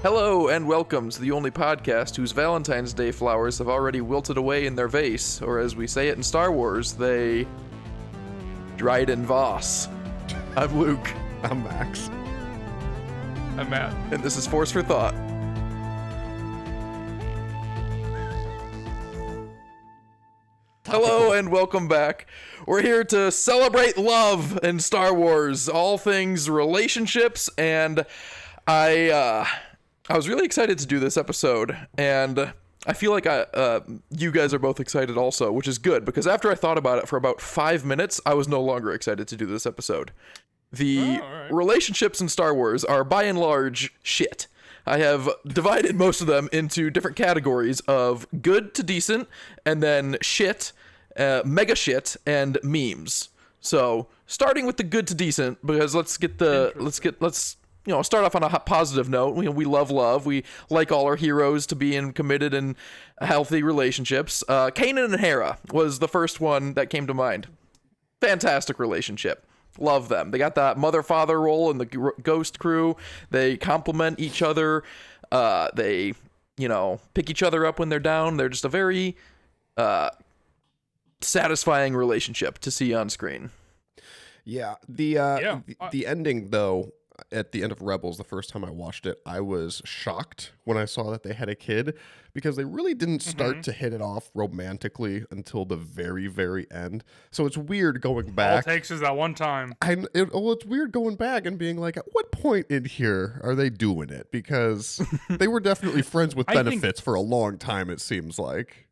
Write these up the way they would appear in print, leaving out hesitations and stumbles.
Hello and welcome to the only podcast whose Valentine's Day flowers have already wilted away in their vase, or as we say it in Star Wars, they dried in Voss. I'm Luke. I'm Max. I'm Matt. And this is Force for Thought. Hello and welcome back. We're here to celebrate love in Star Wars, all things relationships, and I was really excited to do this episode, and I feel like you guys are both excited also, which is good, because after I thought about it for about 5 minutes, I was no longer excited to do this episode. The relationships in Star Wars are by and large shit. I have divided most of them into different categories of good to decent, and then shit, mega shit, and memes. So, starting with the good to decent, because let's start off on a positive note. We love love. We like all our heroes to be in committed and healthy relationships. Kanan and Hera was the first one that came to mind. Fantastic relationship. Love them. They got that mother-father role in the Ghost crew. They complement each other. They, pick each other up when they're down. They're just a very satisfying relationship to see on screen. Yeah. The ending, though, at the end of Rebels, the first time I watched it, I was shocked when I saw that they had a kid, because they really didn't start to hit it off romantically until the very, very end. So it's weird going back. All it takes is that one time. It's weird going back and being like, at what point in here are they doing it? Because they were definitely friends with benefits for a long time, it seems like.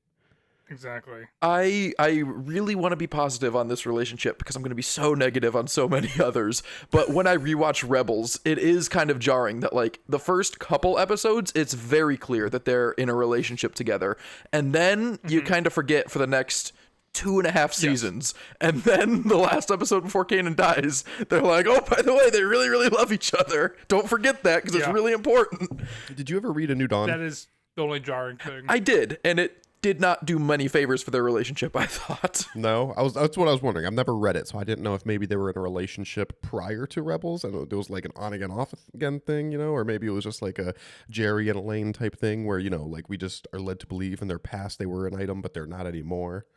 Exactly. I really want to be positive on this relationship because I'm going to be so negative on so many others. But when I rewatch Rebels, it is kind of jarring that, like, the first couple episodes, it's very clear that they're in a relationship together. And then you kind of forget for the next 2.5 seasons. Yes. And then the last episode before Kanan dies, they're like, oh, by the way, they really, really love each other. Don't forget that because it's really important. Did you ever read A New Dawn? That is the only jarring thing. I did, and it did not do many favors for their relationship, I thought. No, that's what I was wondering. I've never read it, so I didn't know if maybe they were in a relationship prior to Rebels, and it was like an on again, off again thing, or maybe it was just like a Jerry and Elaine type thing where, like we just are led to believe in their past they were an item, but they're not anymore.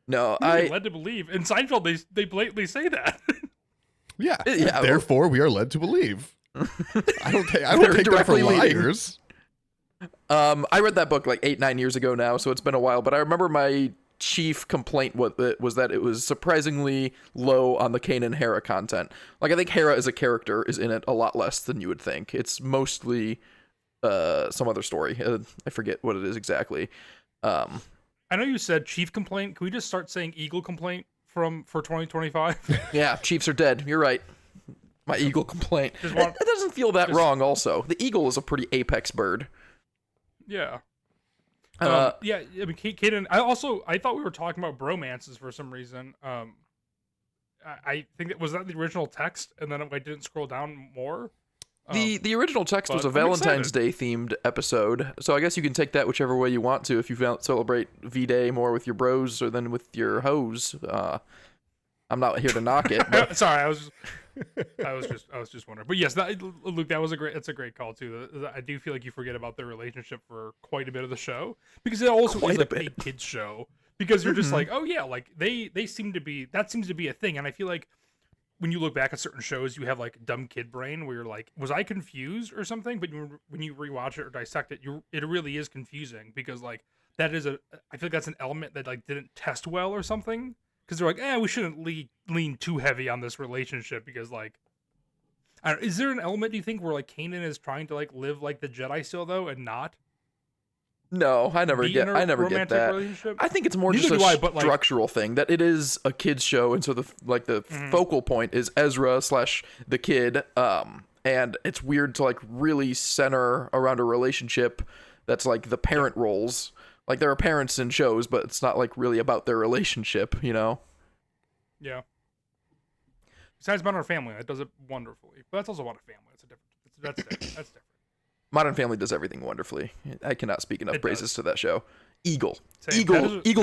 No, We're led to believe. In Seinfeld, they blatantly say that. Yeah. Therefore, we are led to believe. I don't take them for liars. I read that book like 8-9 years ago now, so it's been a while, but I remember my chief complaint was that it was surprisingly low on the Kanan Hera content. Like, I think Hera as a character is in it a lot less than you would think. It's mostly some other story. I forget what it is exactly. I know you said chief complaint. Can we just start saying eagle complaint for 2025? Yeah, Chiefs are dead. You're right. My eagle complaint. It doesn't feel that wrong also. The eagle is a pretty apex bird. Yeah. I mean, Kanan, I thought we were talking about bromances for some reason. I think was that the original text, and then I didn't scroll down more. The original text was a Valentine's Day themed episode, so I guess you can take that whichever way you want to. If you celebrate V-Day more with your bros or than with your hoes, I'm not here to knock it. But... Sorry, I was just wondering. But yes, Luke, that's a great call too. I do feel like you forget about their relationship for quite a bit of the show, because it also is like a kids show. Because you're just like, oh yeah, like they seems to be a thing, and I feel like when you look back at certain shows, you have like dumb kid brain where you're like, was I confused or something? But when you rewatch it or dissect it, it really is confusing, because like I feel like that's an element that like didn't test well or something. Because they're like, we shouldn't lean too heavy on this relationship, because like, I don't know, is there an element, do you think, where like Kanan is trying to like live like the Jedi still though, and not? No, I never get that. I think it's more just a structural thing, that it is a kids show, and so the focal point is Ezra / the kid, and it's weird to like really center around a relationship that's like the parent roles. Like, there are parents in shows, but it's not like really about their relationship, Yeah. Besides Modern Family, that does it wonderfully, but that's also Modern Family. That's different. Modern Family does everything wonderfully. I cannot speak enough praises to that show. Eagle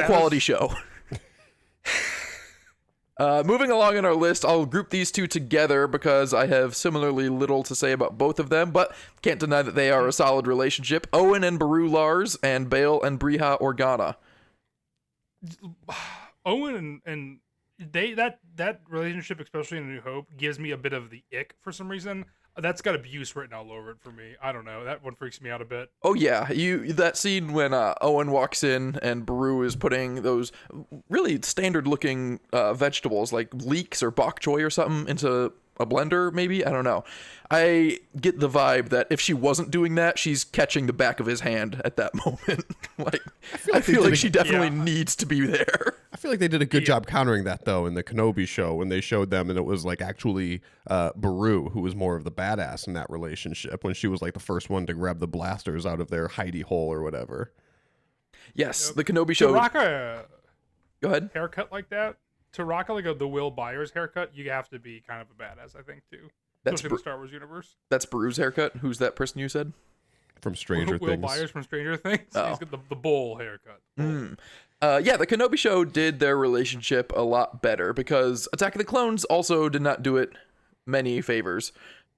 quality show. Moving along in our list, I'll group these two together because I have similarly little to say about both of them, but can't deny that they are a solid relationship. Owen and Beru Lars, and Bale and Briha Organa. Owen and they that relationship, especially in New Hope, gives me a bit of the ick for some reason. That's got abuse written all over it for me. I don't know. That one freaks me out a bit. Oh yeah, that scene when Owen walks in and Beru is putting those really standard-looking vegetables like leeks or bok choy or something into a blender, maybe? I don't know. I get the vibe that if she wasn't doing that, she's catching the back of his hand at that moment. Like, I feel like she definitely needs to be there. I feel like they did a good job countering that, though, in the Kenobi show when they showed them, and it was like actually Beru who was more of the badass in that relationship when she was like the first one to grab the blasters out of their hidey hole or whatever. Yes, the Kenobi show. To rock a Go ahead. haircut like that, to rock like the Will Byers haircut, you have to be kind of a badass, I think, too. Especially in the Star Wars universe. That's Beru's haircut? Who's that person you said? From Stranger Things. Will Byers from Stranger Things. Oh. He's got the bowl haircut. Yeah, the Kenobi show did their relationship a lot better because Attack of the Clones also did not do it many favors.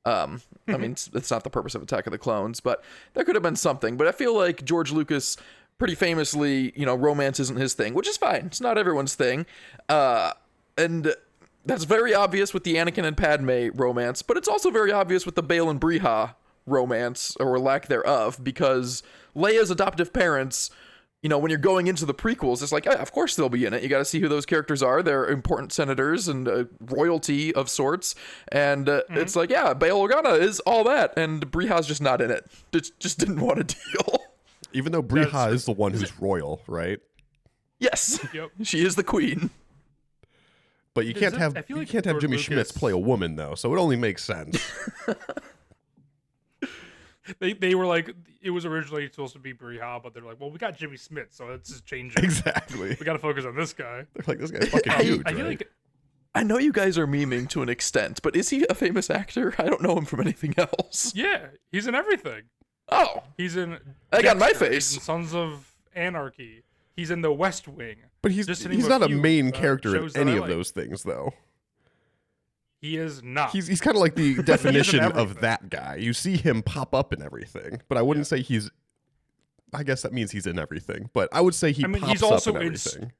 I mean, it's not the purpose of Attack of the Clones, but there could have been something. But I feel like George Lucas pretty famously, romance isn't his thing, which is fine. It's not everyone's thing. And that's very obvious with the Anakin and Padme romance, but it's also very obvious with the Bale and Briha romance, or lack thereof, because Leia's adoptive parents, when you're going into the prequels, it's like, of course they'll be in it. You got to see who those characters are. They're important senators and royalty of sorts. And it's like, yeah, Bail Organa is all that. And Briha's just not in it. Just didn't want to deal. Even though Briha is the one who's royal, right? Yes. Yep. She is the queen. But you can't have Jimmy Schmitz play a woman, though, so it only makes sense. They were like, it was originally supposed to be Briha, but they're like, well, we got Jimmy Smith, so it's just changing. Exactly. We got to focus on this guy. They're like, this guy's fucking huge, I feel right? like I know you guys are memeing to an extent, but is he a famous actor? I don't know him from anything else. Yeah, he's in everything. Oh. He's in Egg on my Dexter, face. He's in Sons of Anarchy. He's in The West Wing. But he's not a main character in any of those things, though. He is not. He's kind of like the definition of that guy. You see him pop up in everything, but I wouldn't say he's... I guess that means he's in everything, but I would say he pops he's also up in everything.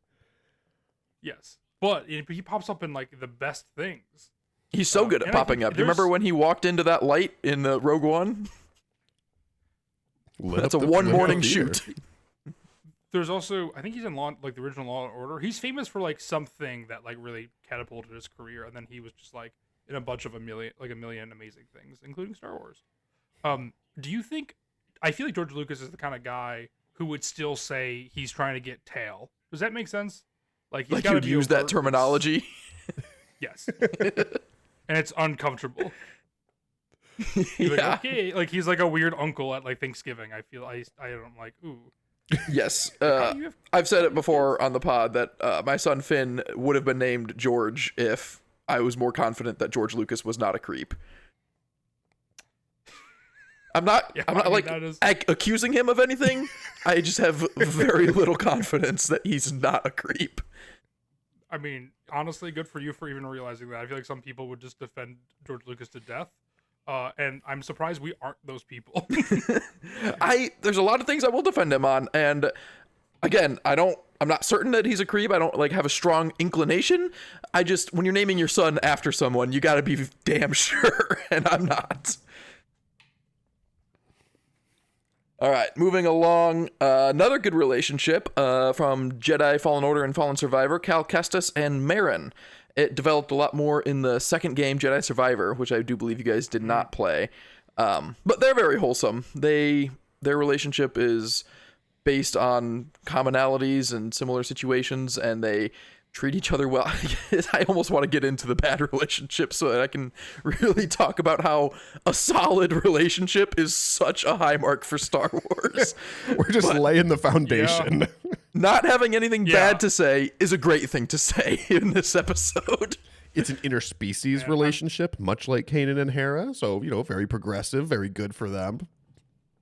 Yes, but he pops up in like the best things. He's so good at popping up. Do you remember when he walked into that light in the Rogue One? That's a one morning shoot. There's also, I think he's in the original Law and Order. He's famous for like something that like really catapulted his career, and then he was just like in a bunch of a million amazing things, including Star Wars. Do you think? I feel like George Lucas is the kind of guy who would still say he's trying to get tail. Does that make sense? Like he's you'd use that terminology. Yes, and it's uncomfortable. Like, okay, like he's like a weird uncle at like Thanksgiving. I feel I'm like, ooh. Yes, I've said it before on the pod that my son Finn would have been named George if I was more confident that George Lucas was not a creep. I'm not accusing him of anything. I just have very little confidence that he's not a creep. I mean, honestly, good for you for even realizing that. I feel like some people would just defend George Lucas to death. And I'm surprised we aren't those people. There's a lot of things I will defend him on, and again, I'm not certain that he's a creep. I don't have a strong inclination. When you're naming your son after someone, you got to be damn sure, and I'm not. All right, moving along. Another good relationship from Jedi Fallen Order and Fallen Survivor, Cal Kestis and Marin. It developed a lot more in the second game, Jedi Survivor, which I do believe you guys did not play. But they're very wholesome. Their relationship is based on commonalities and similar situations, and they treat each other well. I almost want to get into the bad relationship so that I can really talk about how a solid relationship is such a high mark for Star Wars. We're just laying the foundation. Yeah. Not having anything bad to say is a great thing to say in this episode. It's an interspecies relationship, much like Kanan and Hera. So, very progressive, very good for them.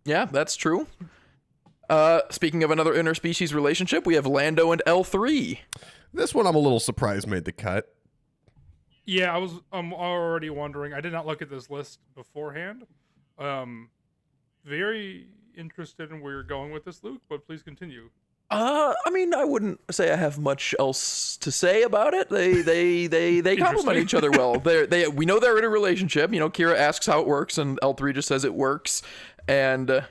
Yeah, that's true. Speaking of another interspecies relationship, we have Lando and L3. This one I'm a little surprised made the cut Yeah, I'm already wondering. I did not look at this list beforehand. Very interested in where you're going with this, Luke, but please continue. I mean, I wouldn't say I have much else to say about it. They complement each other well. We know they're in a relationship. Kira asks how it works, and L3 just says it works. And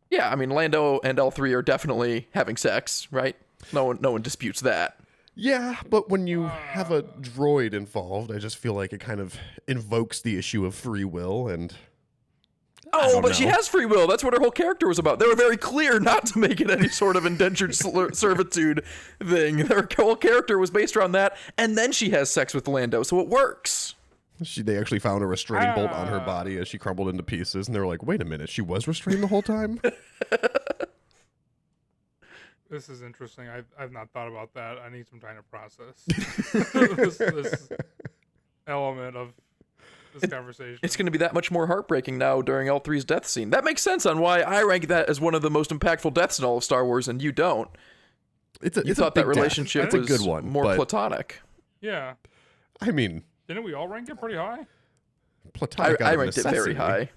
yeah, I mean, Lando and L3 are definitely having sex, right? No one disputes that. Yeah, but when you have a droid involved, I just feel like it kind of invokes the issue of free will and. Oh, but she has free will. That's what her whole character was about. They were very clear not to make it any sort of indentured servitude thing. Her whole character was based around that, and then she has sex with Lando, so it works. They actually found a restraining bolt on her body as she crumbled into pieces, and they were like, wait a minute, she was restrained the whole time? This is interesting. I've not thought about that. I need some time to process this element of this conversation. It's going to be that much more heartbreaking now during L3's death scene. That makes sense on why I rank that as one of the most impactful deaths in all of Star Wars, and you don't. You thought that relationship was a good one, more platonic. Yeah. I mean... Didn't we all rank it pretty high? Platonic. I ranked it very high.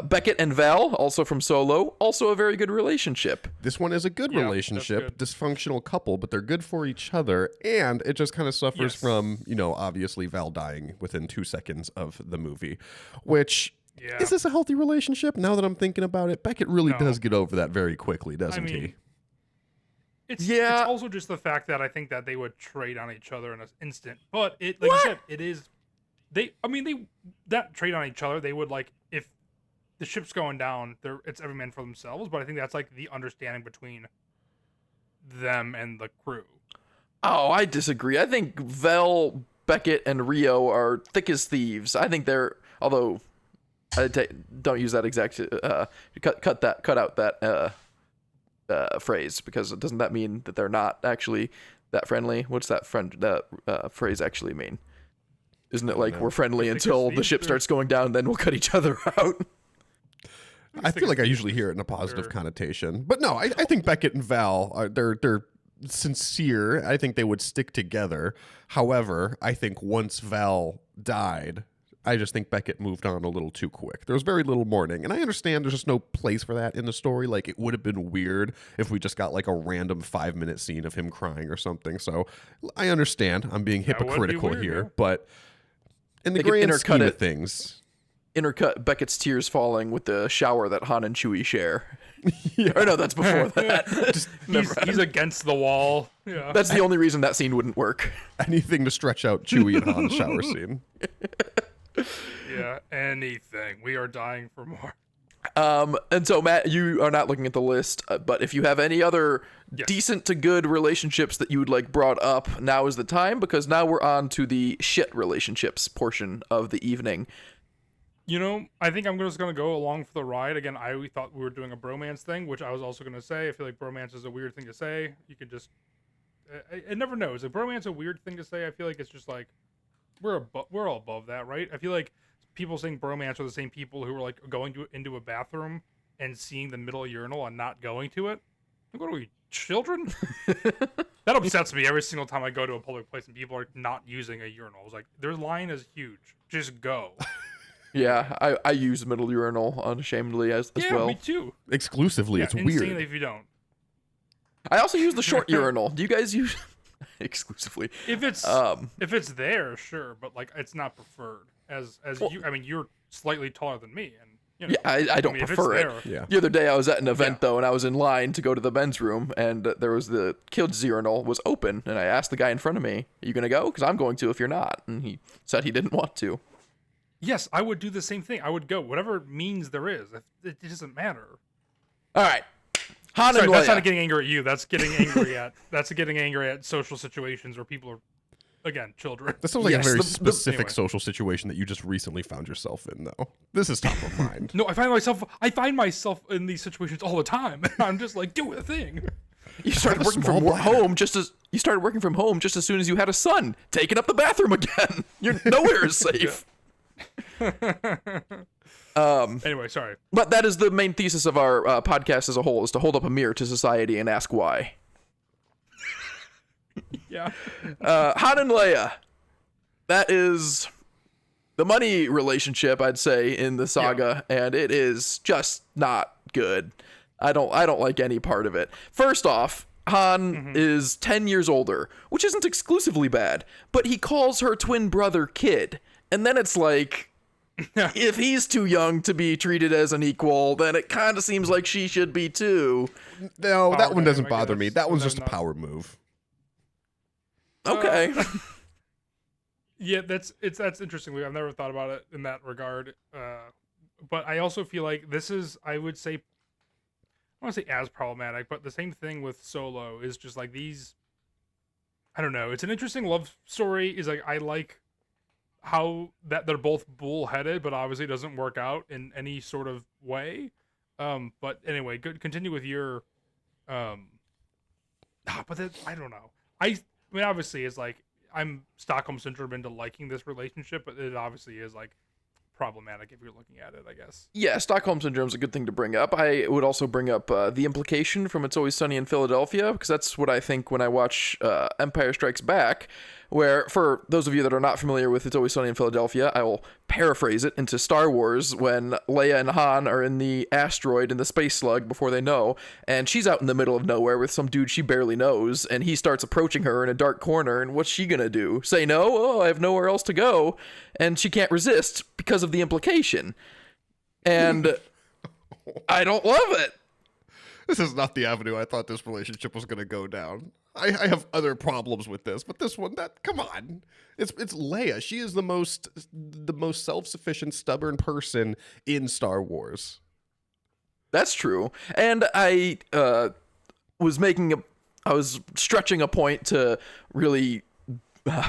Beckett and Val, also from Solo, also a very good relationship. This one is a good relationship, dysfunctional couple, but they're good for each other, and it just kind of suffers from, obviously Val dying within 2 seconds of the movie, which, is this a healthy relationship? Now that I'm thinking about it, Beckett really does get over that very quickly, doesn't he? It's also just the fact that I think that they would trade on each other in an instant, but you said, it is, that trade on each other, they would if the ship's going down, it's every man for themselves, but I think that's the understanding between them and the crew. Oh, I disagree. I think Vel, Beckett, and Rio are thick as thieves. I think they're, although don't use that exact cut out that phrase, because doesn't that mean that they're not actually that friendly? What's that phrase actually mean? Isn't it we're friendly until the ship starts going down, then we'll cut each other out? I feel like I usually hear it in a positive connotation, but no, I think Beckett and Val they're sincere. I think they would stick together. However, I think once Val died, I just think Beckett moved on a little too quick. There was very little mourning, and I understand there's just no place for that in the story. It would have been weird if we just got a random 5-minute scene of him crying or something. So I understand I'm being hypocritical here, but in the grand scheme of things. Intercut Beckett's tears falling with the shower that Han and Chewie share. Or no, that's before that. He's against the wall. Yeah. That's the only reason that scene wouldn't work. Anything to stretch out Chewie and Han's shower scene. Yeah, anything. We are dying for more. And so, Matt, you are not looking at the list, but if you have any other decent to good relationships that you would brought up, now is the time, because now we're on to the shit relationships portion of the evening. I think I'm just going to go along for the ride. Again, I thought we were doing a bromance thing, which I was also going to say. I feel like bromance is a weird thing to say. You could just... I never know. Is a bromance a weird thing to say? I feel like it's just we're all above that, right? I feel like people saying bromance are the same people who were going into a bathroom and seeing the middle urinal and not going to it. What are we, children? That upsets me every single time I go to a public place and people are not using a urinal. It's their line is huge. Just go. Yeah, I use middle urinal unashamedly as well. Yeah, me too. Exclusively, it's weird. Insanely if you don't. I also use the short urinal. Do you guys use exclusively? If it's there, sure, but it's not preferred. You're slightly taller than me, and I don't prefer it. Yeah. The other day I was at an event though, and I was in line to go to the men's room, and there was the kids urinal was open, and I asked the guy in front of me, "Are you gonna go? Because I'm going to if you're not." And he said he didn't want to. Yes, I would do the same thing. I would go, whatever means there is. It doesn't matter. All right. Han and Leia. That's not getting angry at you. That's getting angry at social situations where people are, again, children. That sounds like a very specific social situation that you just recently found yourself in, though. This is top of mind. No, I find myself in these situations all the time. I'm just do a thing. You started working from home just as soon as you had a son. Taking up the bathroom again. You're nowhere is safe. Anyway, sorry. But that is the main thesis of our podcast as a whole, is to hold up a mirror to society and ask why. Yeah. Han and Leia. That is the money relationship, I'd say, in the saga, and it is just not good. I don't like any part of it. First off, Han is 10 years older, which isn't exclusively bad, but he calls her twin brother kid. And then it's like, if he's too young to be treated as an equal, then it kind of seems like she should be too. No, that one doesn't bother me. That one's just a power move. Okay. Yeah, that's interesting. I've never thought about it in that regard. But I also feel like this is, I would say, I don't want to say as problematic, but the same thing with Solo is just like these. I don't know. It's an interesting love story. Is like I like how that they're both bullheaded, but obviously it doesn't work out in any sort of way. But anyway, good. Continue with your. But that, I don't know. I mean, obviously, it's like I'm Stockholm syndrome into liking this relationship, but it obviously is like problematic if you're looking at it, I guess. Yeah, Stockholm Syndrome is a good thing to bring up. I would also bring up the implication from It's Always Sunny in Philadelphia, because that's what I think when I watch Empire Strikes Back, where, for those of you that are not familiar with It's Always Sunny in Philadelphia, I will paraphrase it into Star Wars when Leia and Han are in the asteroid in the space slug before they know, and she's out in the middle of nowhere with some dude she barely knows, and he starts approaching her in a dark corner, and what's she gonna do? Say no? Oh, I have nowhere else to go. And she can't resist because of the implication. And I don't love it. This is not the avenue I thought this relationship was going to go down. I have other problems with this, but this one, come on. It's Leia. She is the most self-sufficient, stubborn person in Star Wars. That's true. And I was stretching a point to really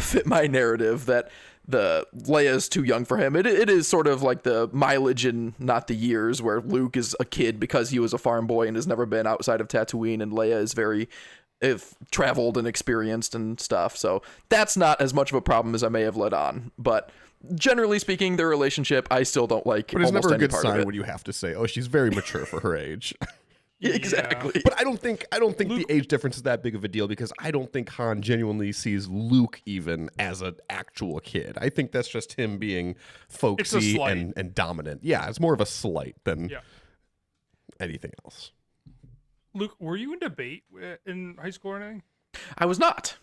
fit my narrative that the Leia is too young for him. It is sort of like the mileage and not the years, where Luke is a kid because he was a farm boy and has never been outside of Tatooine, and Leia is very traveled and experienced and stuff. So that's not as much of a problem as I may have let on. But generally speaking, their relationship, I still don't like. But it's never a good sign when you have to say, "Oh, she's very mature for her age." Exactly. Yeah. But I don't think Luke, the age difference is that big of a deal, because I don't think Han genuinely sees Luke even as an actual kid. I think that's just him being folksy and dominant. Yeah, it's more of a slight than anything else. Luke, were you in debate in high school or anything? I was not.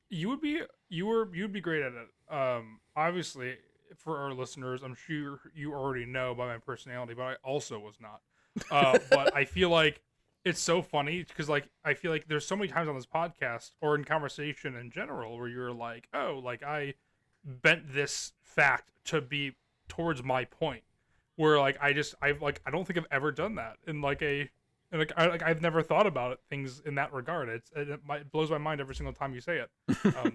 You'd be great at it. Obviously, for our listeners, I'm sure you already know by my personality, but I also was not. But I feel like it's so funny because, like, I feel like there's so many times on this podcast or in conversation in general where you're like, oh, like I bent this fact to be towards my point, where like I don't think I've ever done that in I've never thought about things in that regard. It blows my mind every single time you say it.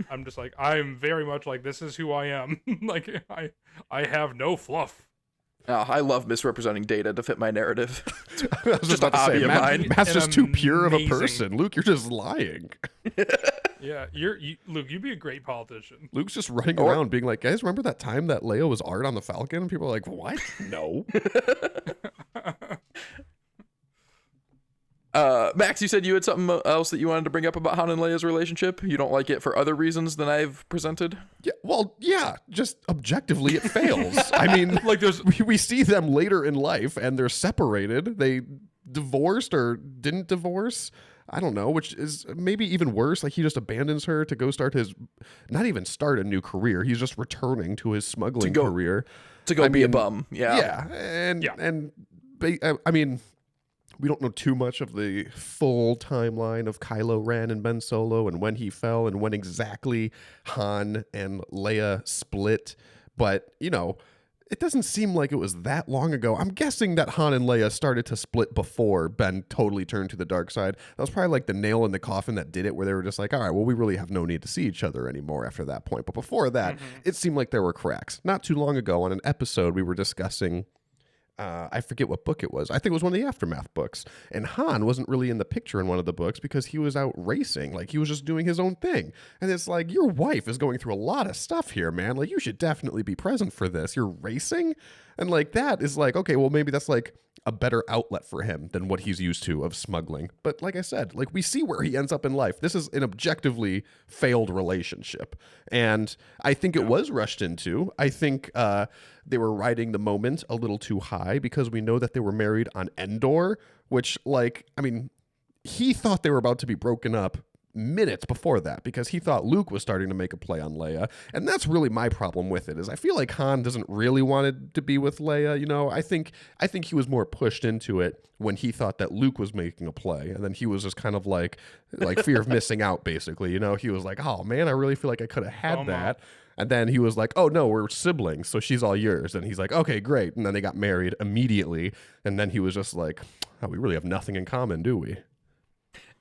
I'm just like, I'm very much like, this is who I am. Like I have no fluff. Oh, I love misrepresenting data to fit my narrative. I was just about to say, Matt's just too pure of a person. Luke, you're just lying. Yeah, Luke, you'd be a great politician. Luke's just running around being like, guys, remember that time that Leia was art on the Falcon? And people are like, what? No. Max, you said you had something else that you wanted to bring up about Han and Leia's relationship. You don't like it for other reasons than I've presented? Yeah, well, yeah, just objectively it fails. I mean, like we see them later in life and they're separated. They divorced or didn't divorce. I don't know, which is maybe even worse. Like he just abandons her to go not even start a new career. He's just returning to his smuggling career. To go be a bum. Yeah. Yeah. And I mean, we don't know too much of the full timeline of Kylo Ren and Ben Solo and when he fell and when exactly Han and Leia split. But, you know, it doesn't seem like it was that long ago. I'm guessing that Han and Leia started to split before Ben totally turned to the dark side. That was probably like the nail in the coffin that did it, where they were just like, all right, well, we really have no need to see each other anymore after that point. But before that, it seemed like there were cracks. Not too long ago on an episode, we were discussing I forget what book it was. I think it was one of the Aftermath books. And Han wasn't really in the picture in one of the books because he was out racing. Like, he was just doing his own thing. And it's like, your wife is going through a lot of stuff here, man. Like, you should definitely be present for this. You're racing? And, like, that is like, okay, well, maybe that's like a better outlet for him than what he's used to of smuggling. But like I said, like we see where he ends up in life. This is an objectively failed relationship. And I think it was rushed into. I think they were riding the moment a little too high because we know that they were married on Endor, which he thought they were about to be broken up minutes before that because he thought Luke was starting to make a play on Leia. And that's really my problem with it, is I feel like Han doesn't really want it to be with Leia. You know, I think he was more pushed into it when he thought that Luke was making a play. And then he was just kind of like fear of missing out, basically. You know, he was like, oh man, I really feel like I could have had that. And then he was like, oh no, we're siblings, so she's all yours. And he's like, okay, great. And then they got married immediately. And then he was just like, oh, we really have nothing in common, do we?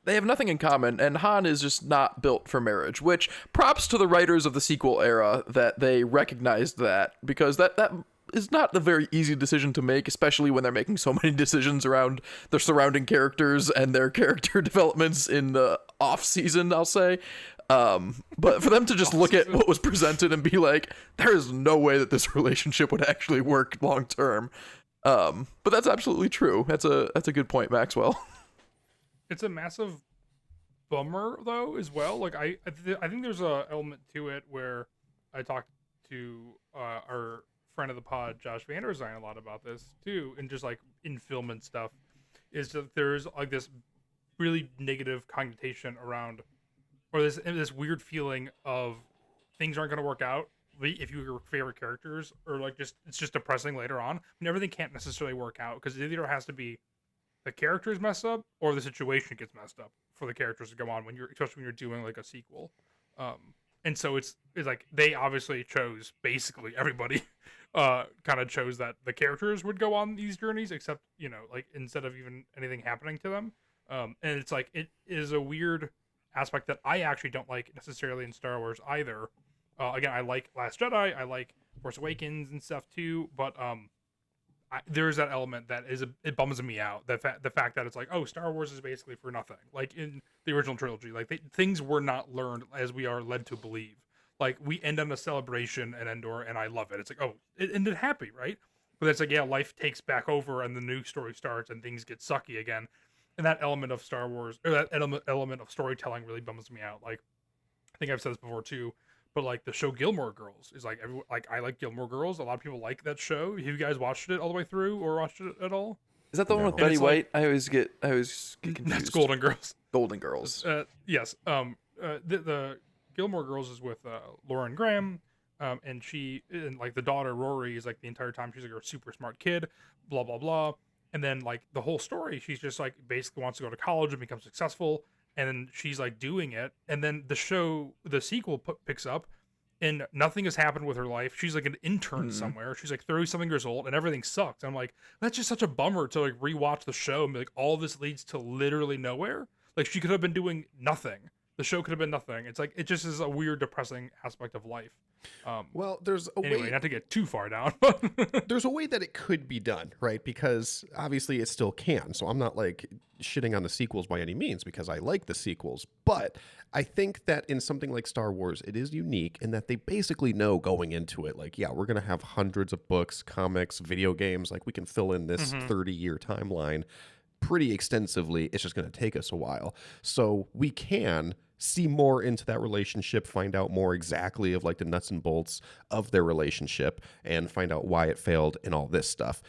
They have nothing in common, and Han is just not built for marriage, which props to the writers of the sequel era that they recognized that, because that is not a very easy decision to make, especially when they're making so many decisions around their surrounding characters and their character developments in the off-season, I'll say. But for them to just look at what was presented and be like, there is no way that this relationship would actually work long-term. But that's absolutely true. That's a good point, Maxwell. It's a massive bummer though as well. Like I think there's a element to it where I talked to our friend of the pod, Josh Van Der Zijn, a lot about this too, and just like in film and stuff, is that there's like this really negative connotation around, or this weird feeling of things aren't going to work out if you your favorite characters, or like just it's just depressing later on. And everything can't necessarily work out because it either has to be the characters mess up or the situation gets messed up for the characters to go on especially when you're doing like a sequel. And so it's like they obviously chose, basically everybody kind of chose that the characters would go on these journeys, except, you know, like instead of even anything happening to them. And it's like, it is a weird aspect that I actually don't like necessarily in Star Wars either. Again, I like Last Jedi, I like Force Awakens and stuff too, but there's that element that it bums me out. The fact that it's like, oh, Star Wars is basically for nothing. Like in the original trilogy, like things were not learned as we are led to believe. Like we end on a celebration at Endor, and I love it. It's like, oh, it ended happy, right? But it's like, yeah, life takes back over, and the new story starts, and things get sucky again. And that element of Star Wars, or that element of storytelling, really bums me out. Like I think I've said this before too. But like the show Gilmore Girls is like I like Gilmore Girls. A lot of people like that show. Have you guys watched it all the way through or watched it at all? Is that the one with Betty White? I always get confused. That's Golden Girls. Golden Girls. Yes. The Gilmore Girls is with Lauren Graham, and like the daughter Rory is like the entire time she's like a super smart kid, blah blah blah. And then like the whole story, she's just like basically wants to go to college and become successful. And then she's like doing it, and then the sequel picks up, and nothing has happened with her life. She's like an intern somewhere. She's like 30-something years old, and everything sucks. And I'm like, that's just such a bummer to like rewatch the show and be like, all this leads to literally nowhere. Like she could have been doing nothing. The show could have been nothing. It's like it just is a weird, depressing aspect of life. Well, there's a way, not to get too far down, there's a way that it could be done, right? Because obviously it still can. So I'm not like shitting on the sequels by any means, because I like the sequels. But I think that in something like Star Wars, it is unique in that they basically know going into it, like, yeah, we're going to have hundreds of books, comics, video games. Like we can fill in this 30-year timeline pretty extensively. It's just going to take us a while. So we can see more into that relationship, find out more exactly of like the nuts and bolts of their relationship, and find out why it failed and all this stuff.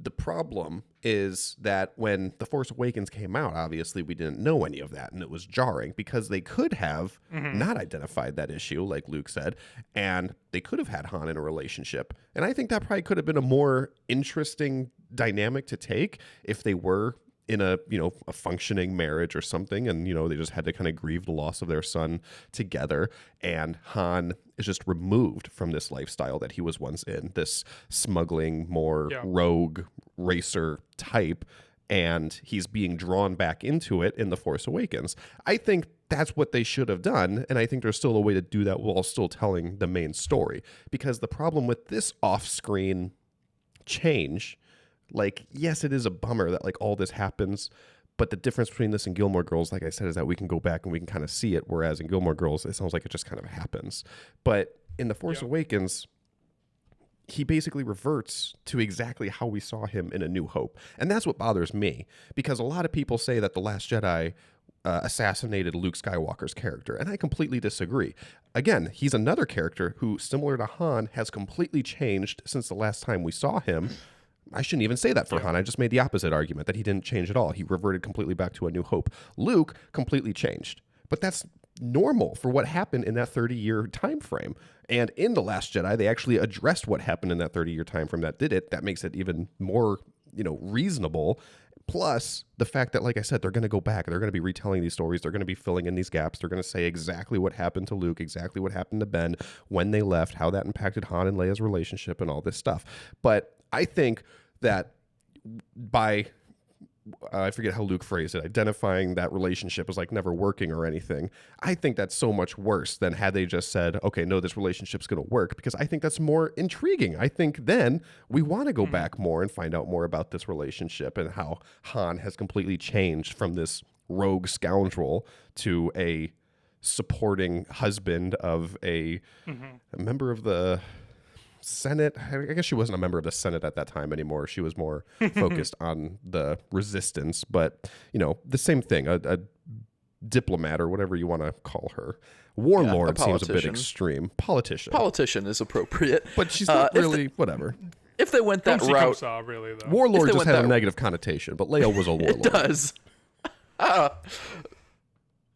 The problem is that when The Force Awakens came out, obviously we didn't know any of that, and it was jarring because they could have not identified that issue, like Luke said, and they could have had Han in a relationship. And I think that probably could have been a more interesting dynamic to take if they were in a functioning marriage or something, and they just had to kind of grieve the loss of their son together, and Han is just removed from this lifestyle that he was once in, this smuggling, more rogue racer type, and he's being drawn back into it in The Force Awakens. I think that's what they should have done, and I think there's still a way to do that while still telling the main story, because the problem with this off-screen change, like, yes, it is a bummer that like all this happens, but the difference between this and Gilmore Girls, like I said, is that we can go back and we can kind of see it, whereas in Gilmore Girls, it sounds like it just kind of happens. But in The Force Awakens, he basically reverts to exactly how we saw him in A New Hope. And that's what bothers me, because a lot of people say that The Last Jedi assassinated Luke Skywalker's character, and I completely disagree. Again, he's another character who, similar to Han, has completely changed since the last time we saw him. I shouldn't even say that for Han. I just made the opposite argument, that he didn't change at all. He reverted completely back to A New Hope. Luke completely changed. But that's normal for what happened in that 30-year time frame. And in The Last Jedi, they actually addressed what happened in that 30-year time frame that did it. That makes it even more, reasonable. Plus, the fact that, like I said, they're going to go back. They're going to be retelling these stories. They're going to be filling in these gaps. They're going to say exactly what happened to Luke, exactly what happened to Ben, when they left, how that impacted Han and Leia's relationship and all this stuff. But I think that by... I forget how Luke phrased it, identifying that relationship as like never working or anything. I think that's so much worse than had they just said, okay, no, this relationship's going to work, because I think that's more intriguing. I think then we want to go back more and find out more about this relationship and how Han has completely changed from this rogue scoundrel to a supporting husband of a member of the Senate. I guess she wasn't a member of the Senate at that time anymore. She was more focused on the resistance, but the same thing, a diplomat or whatever you want to call her. Warlord seems a bit extreme. Politician is appropriate, but she's not really whatever. If they went that route, really, though. Warlord just had a negative connotation, but Leia was a warlord. It does.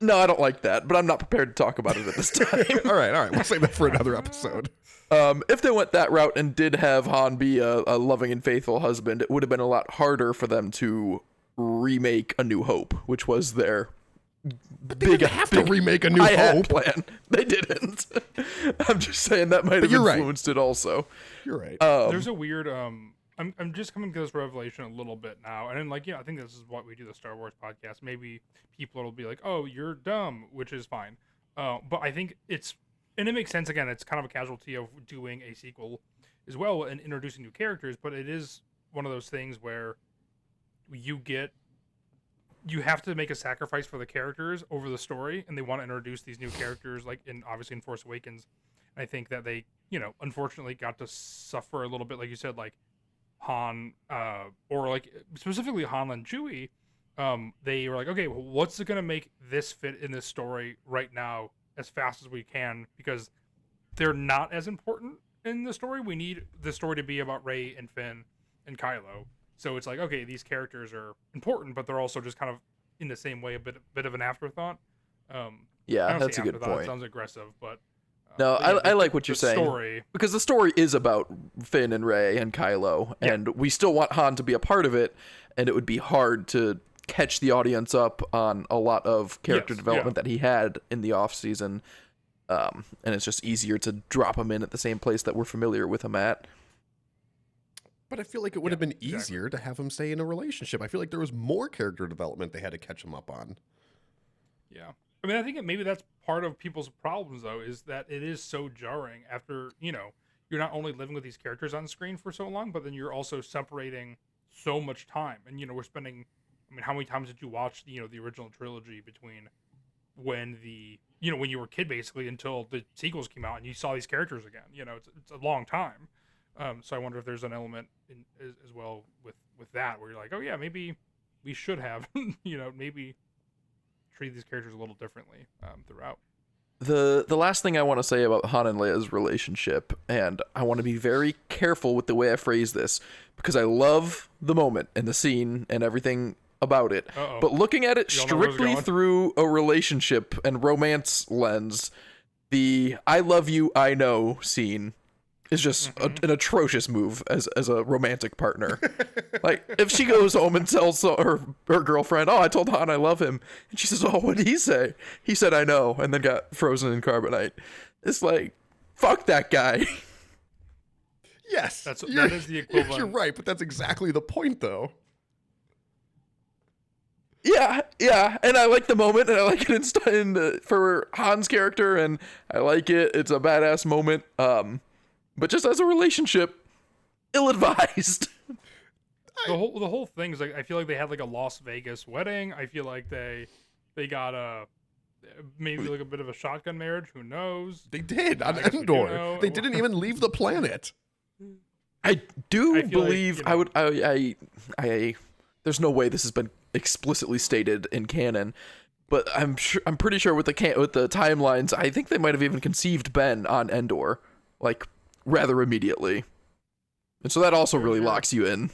No, I don't like that, but I'm not prepared to talk about it at this time. All right. We'll save that for another episode. If they went that route and did have Han be a loving and faithful husband, it would have been a lot harder for them to remake A New Hope, which was their big to remake A New Hope plan. They didn't. I'm just saying that might have influenced it also. You're right. There's a weird I'm just coming to this revelation a little bit now, and then I think this is what we do, the Star Wars podcast. Maybe people will be like, "Oh, you're dumb," which is fine. But I think and it makes sense. Again, it's kind of a casualty of doing a sequel as well and introducing new characters. But it is one of those things where you have to make a sacrifice for the characters over the story, and they want to introduce these new characters, obviously in Force Awakens. And I think that they, unfortunately got to suffer a little bit, like you said, like Han, or specifically Han and Chewie. They were like, okay, well, what's going to make this fit in this story right now as fast as we can, because they're not as important in the story. We need the story to be about Rey and Finn and Kylo. So it's like, okay, these characters are important, but they're also just kind of in the same way a bit of an afterthought. Yeah, that's a good point. It sounds aggressive, but no, I like what you're saying, because the story is about Finn and Rey and Kylo, and we still want Han to be a part of it, and it would be hard to catch the audience up on a lot of character development that he had in the off season, and it's just easier to drop him in at the same place that we're familiar with him at. But I feel like it would have been easier to have him stay in a relationship. I feel like there was more character development they had to catch him up on. Yeah. I mean, I think maybe that's part of people's problems, though, is that it is so jarring after, you're not only living with these characters on screen for so long, but then you're also separating so much time. And, we're spending, how many times did you watch, the original trilogy between when when you were a kid, basically, until the sequels came out and you saw these characters again? It's a long time. So I wonder if there's an element as well with that, where you're like, oh yeah, maybe we should have, maybe treat these characters a little differently throughout. The last thing I want to say about Han and Leia's relationship, and I want to be very careful with the way I phrase this, because I love the moment and the scene and everything about it. But looking at it strictly through a relationship and romance lens, the "I love you, I know" scene is just an atrocious move as a romantic partner. Like, if she goes home and tells her girlfriend, "Oh, I told Han I love him," and she says, "Oh, what did he say?" "He said I know," and then got frozen in carbonite. It's like, fuck that guy. Yes, that is the equivalent. You're right, but that's exactly the point, though. Yeah, and I like the moment, and I like it for Han's character, and I like it. It's a badass moment. But just as a relationship, ill-advised. The whole thing is like, I feel like they had like a Las Vegas wedding. I feel like they got maybe like a bit of a shotgun marriage. Who knows? They did on Endor. They didn't even leave the planet. I do believe like, you know, I there's no way this has been explicitly stated in canon, but I'm pretty sure with the timelines, I think they might have even conceived Ben on Endor, like rather immediately, and so that also really locks you in.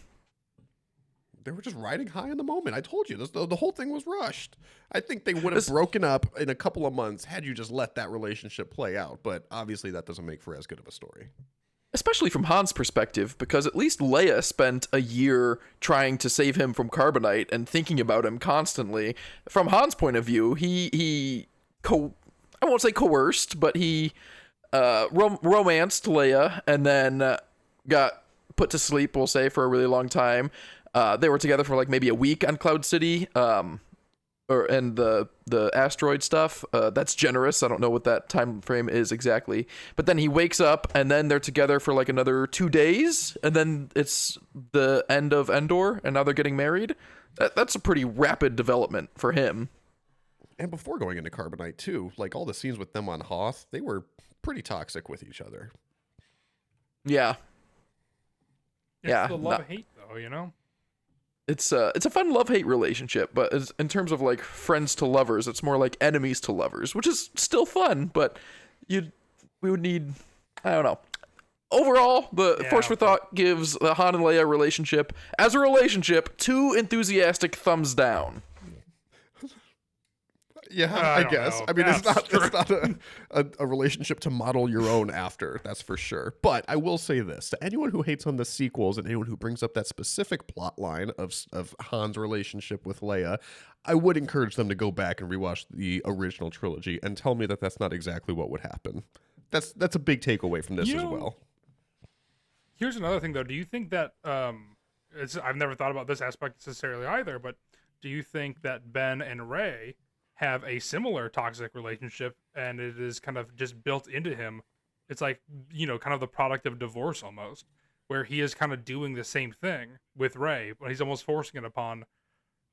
They were just riding high in the moment. I told you, the whole thing was rushed. I think they would have broken up in a couple of months had you just let that relationship play out. But obviously, that doesn't make for as good of a story. Especially from Han's perspective, because at least Leia spent a year trying to save him from carbonite and thinking about him constantly. From Han's point of view, I won't say coerced, but he romanced Leia and then got put to sleep, we'll say, for a really long time. They were together for like maybe a week on Cloud City, and the asteroid stuff. That's generous. I don't know what that time frame is exactly. But then he wakes up, and then they're together for like another 2 days, and then it's the end of Endor, and now they're getting married. That's a pretty rapid development for him. And before going into Carbonite too, like all the scenes with them on Hoth, they were pretty toxic with each other. Yeah. It's the love-hate, though, you know? It's a fun love-hate relationship, but in terms of like friends to lovers, it's more like enemies to lovers, which is still fun, but we would need, I don't know. Overall, the Force for Thought gives the Han and Leia relationship, as a relationship, 2 enthusiastic thumbs down. Yeah, I guess. I mean, it's not a relationship to model your own after, that's for sure. But I will say this, to anyone who hates on the sequels and anyone who brings up that specific plot line of Han's relationship with Leia, I would encourage them to go back and rewatch the original trilogy and tell me that that's not exactly what would happen. That's a big takeaway from this as well. Here's another thing, though. Do you think that, I've never thought about this aspect necessarily either, but do you think that Ben and Rey have a similar toxic relationship, and it is kind of just built into him? It's like, you know, kind of the product of divorce almost, where he is kind of doing the same thing with Rey, but he's almost forcing it upon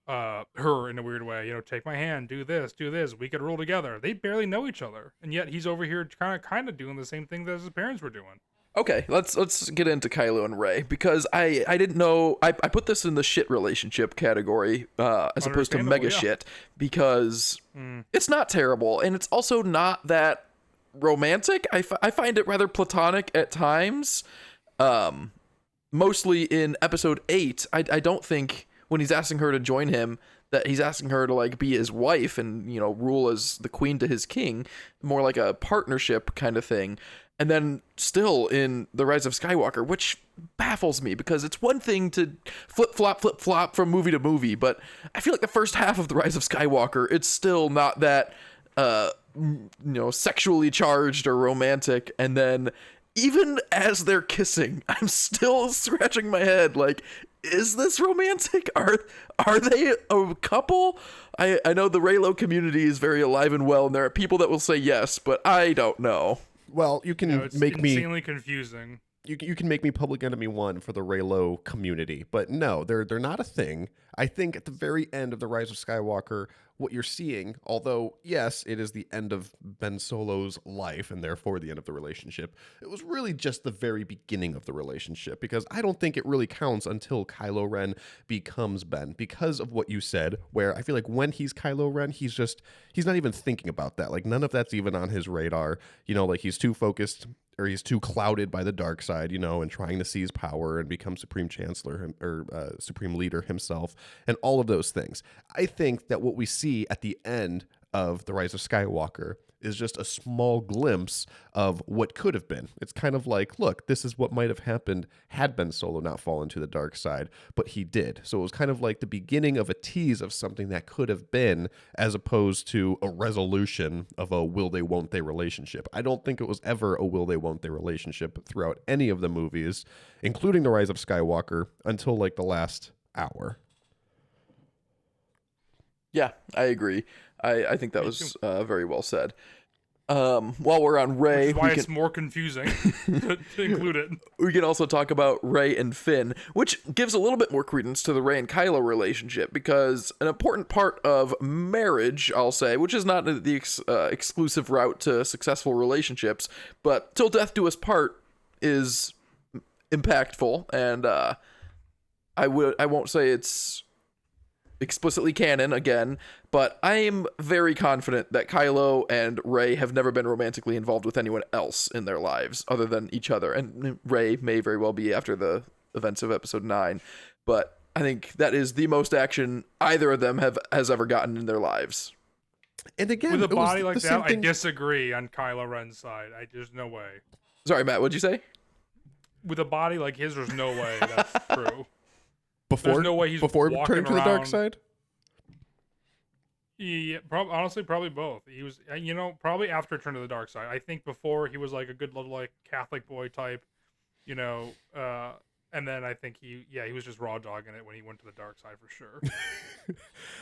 her in a weird way. You know, take my hand, do this, we could rule together. They barely know each other, and yet he's over here kind of doing the same thing that his parents were doing. Okay, let's get into Kylo and Rey, because I didn't know, I put this in the shit relationship category as opposed to mega shit, because it's not terrible, and it's also not that romantic. I find it rather platonic at times, mostly in episode 8. I don't think when he's asking her to join him that he's asking her to like be his wife and, you know, rule as the queen to his king, more like a partnership kind of thing. And then still in The Rise of Skywalker, which baffles me, because it's one thing to flip-flop from movie to movie, but I feel like the first half of The Rise of Skywalker, it's still not that, you know, sexually charged or romantic. And then even as they're kissing, I'm still scratching my head, like, is this romantic? Are they a couple? I know the Reylo community is very alive and well, and there are people that will say yes, but I don't know. Well, you can it's make me insanely confusing. You can make me public enemy 1 for the Reylo community, but no, they're not a thing. I think at the very end of The Rise of Skywalker, what you're seeing, although yes, it is the end of Ben Solo's life and therefore the end of the relationship, it was really just the very beginning of the relationship, because I don't think it really counts until Kylo Ren becomes Ben, because of what you said, where I feel like when he's Kylo Ren, he's not even thinking about that. Like, none of that's even on his radar. You know, like, he's too focused, or he's too clouded by the dark side, you know, and trying to seize power and become Supreme Chancellor or Supreme Leader himself, and all of those things. I think that what we see at the end of The Rise of Skywalker is just a small glimpse of what could have been. It's kind of like, look, this is what might have happened had Ben Solo not fallen to the dark side, but he did. So it was kind of like the beginning of a tease of something that could have been, as opposed to a resolution of a will they, won't they relationship. I don't think it was ever a will they, won't they relationship throughout any of the movies, including The Rise of Skywalker, until like the last hour. Yeah, I agree. I think that was very well said. While we're on Rey, which is why it's more confusing to include it. We can also talk about Rey and Finn, which gives a little bit more credence to the Rey and Kylo relationship, because an important part of marriage, I'll say, which is not the exclusive route to successful relationships, but till death do us part is impactful, and I won't say it's explicitly canon again, but I am very confident that Kylo and Rey have never been romantically involved with anyone else in their lives other than each other, and Rey may very well be after the events of Episode 9, but I think that is the most action either of them has ever gotten in their lives. And again, with a body like that, I thing. disagree on Kylo Ren's side. There's no way. Sorry, Matt, what'd you say? With a body like his, there's no way that's true. Before, no way he's before turning to the dark around. side? Yeah, honestly, probably both. He was, probably after Turn to the Dark Side. I think before he was like a good little like Catholic boy type, and then I think he was just raw dogging it when he went to the dark side for sure.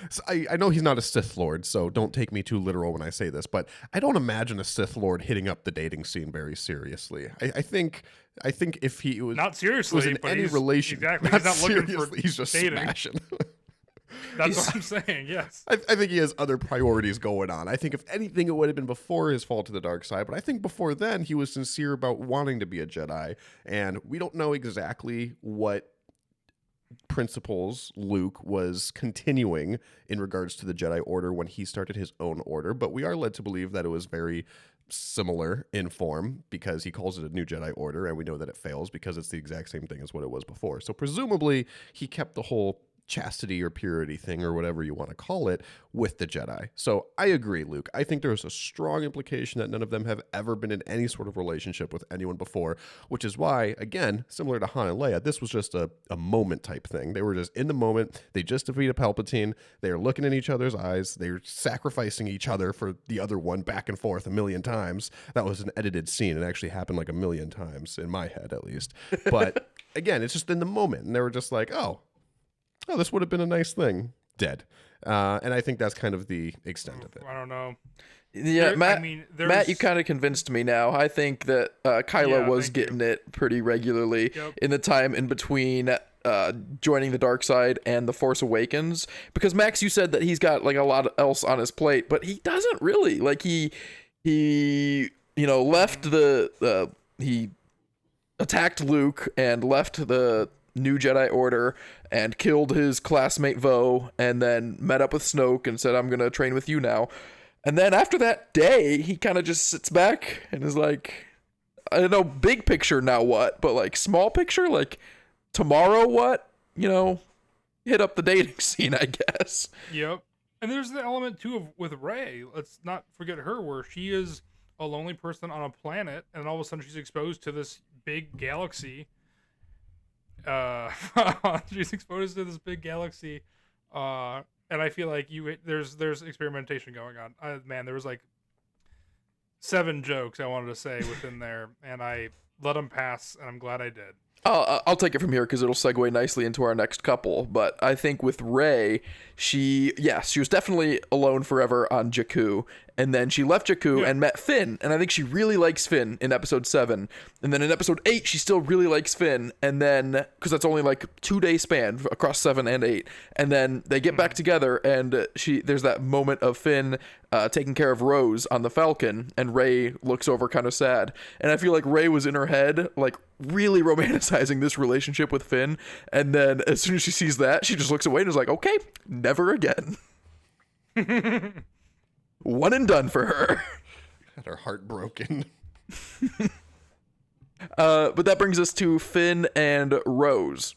So I know he's not a Sith Lord, so don't take me too literal when I say this, but I don't imagine a Sith Lord hitting up the dating scene very seriously. I think if he was not seriously, was in but any relation, exactly, not he's not looking for he's just dating. smashing. That's what I'm saying. Yes, I think he has other priorities going on. I think if anything, it would have been before his fall to the dark side. But I think before then, he was sincere about wanting to be a Jedi. And we don't know exactly what principles Luke was continuing in regards to the Jedi Order when he started his own order. But we are led to believe that it was very similar in form because he calls it a new Jedi Order. And we know that it fails because it's the exact same thing as what it was before. So presumably, he kept the whole chastity or purity thing or whatever you want to call it with the Jedi. So I agree, Luke. I think there's a strong implication that none of them have ever been in any sort of relationship with anyone before, which is why, again, similar to Han and Leia, this was just a moment type thing. They were just in the moment. They just defeated Palpatine. They are looking in each other's eyes. They're sacrificing each other for the other one back and forth a million times. That was an edited scene. It actually happened like a million times in my head, at least. But again, it's just in the moment. And they were just like, oh, this would have been a nice thing. Dead. And I think that's kind of the extent of it. I don't know. Yeah, Matt, you kind of convinced me now. I think that Kylo was getting it pretty regularly in the time in between joining the dark side and The Force Awakens. Because, Max, you said that he's got like a lot else on his plate, but he doesn't really. Like, he left he attacked Luke and left the New Jedi Order and killed his classmate Vo, and then met up with Snoke and said, I'm gonna train with you now. And then after that day, he kind of just sits back and is like, I don't know, big picture now what, but like small picture, like tomorrow what, hit up the dating scene, I guess. Yep. And there's the element too with Rey. Let's not forget her, where she is a lonely person on a planet, and all of a sudden she's exposed to this big galaxy. She's exposed to this big galaxy, and I feel like there's experimentation going on. Man, there was like 7 jokes I wanted to say within there, and I let them pass, and I'm glad I did. I'll take it from here because it'll segue nicely into our next couple. But I think with Rey, she was definitely alone forever on Jakku. And then she left Jakku and met Finn. And I think she really likes Finn in episode 7. And then in episode 8, she still really likes Finn. And then, because that's only like 2-day span across 7 and 8. And then they get back together, and there's that moment of Finn taking care of Rose on the Falcon. And Rey looks over kind of sad. And I feel like Rey was in her head, like really romanticizing this relationship with Finn. And then as soon as she sees that, she just looks away and is like, okay, never again. One and done for her. Had her heart broken. But that brings us to Finn and Rose,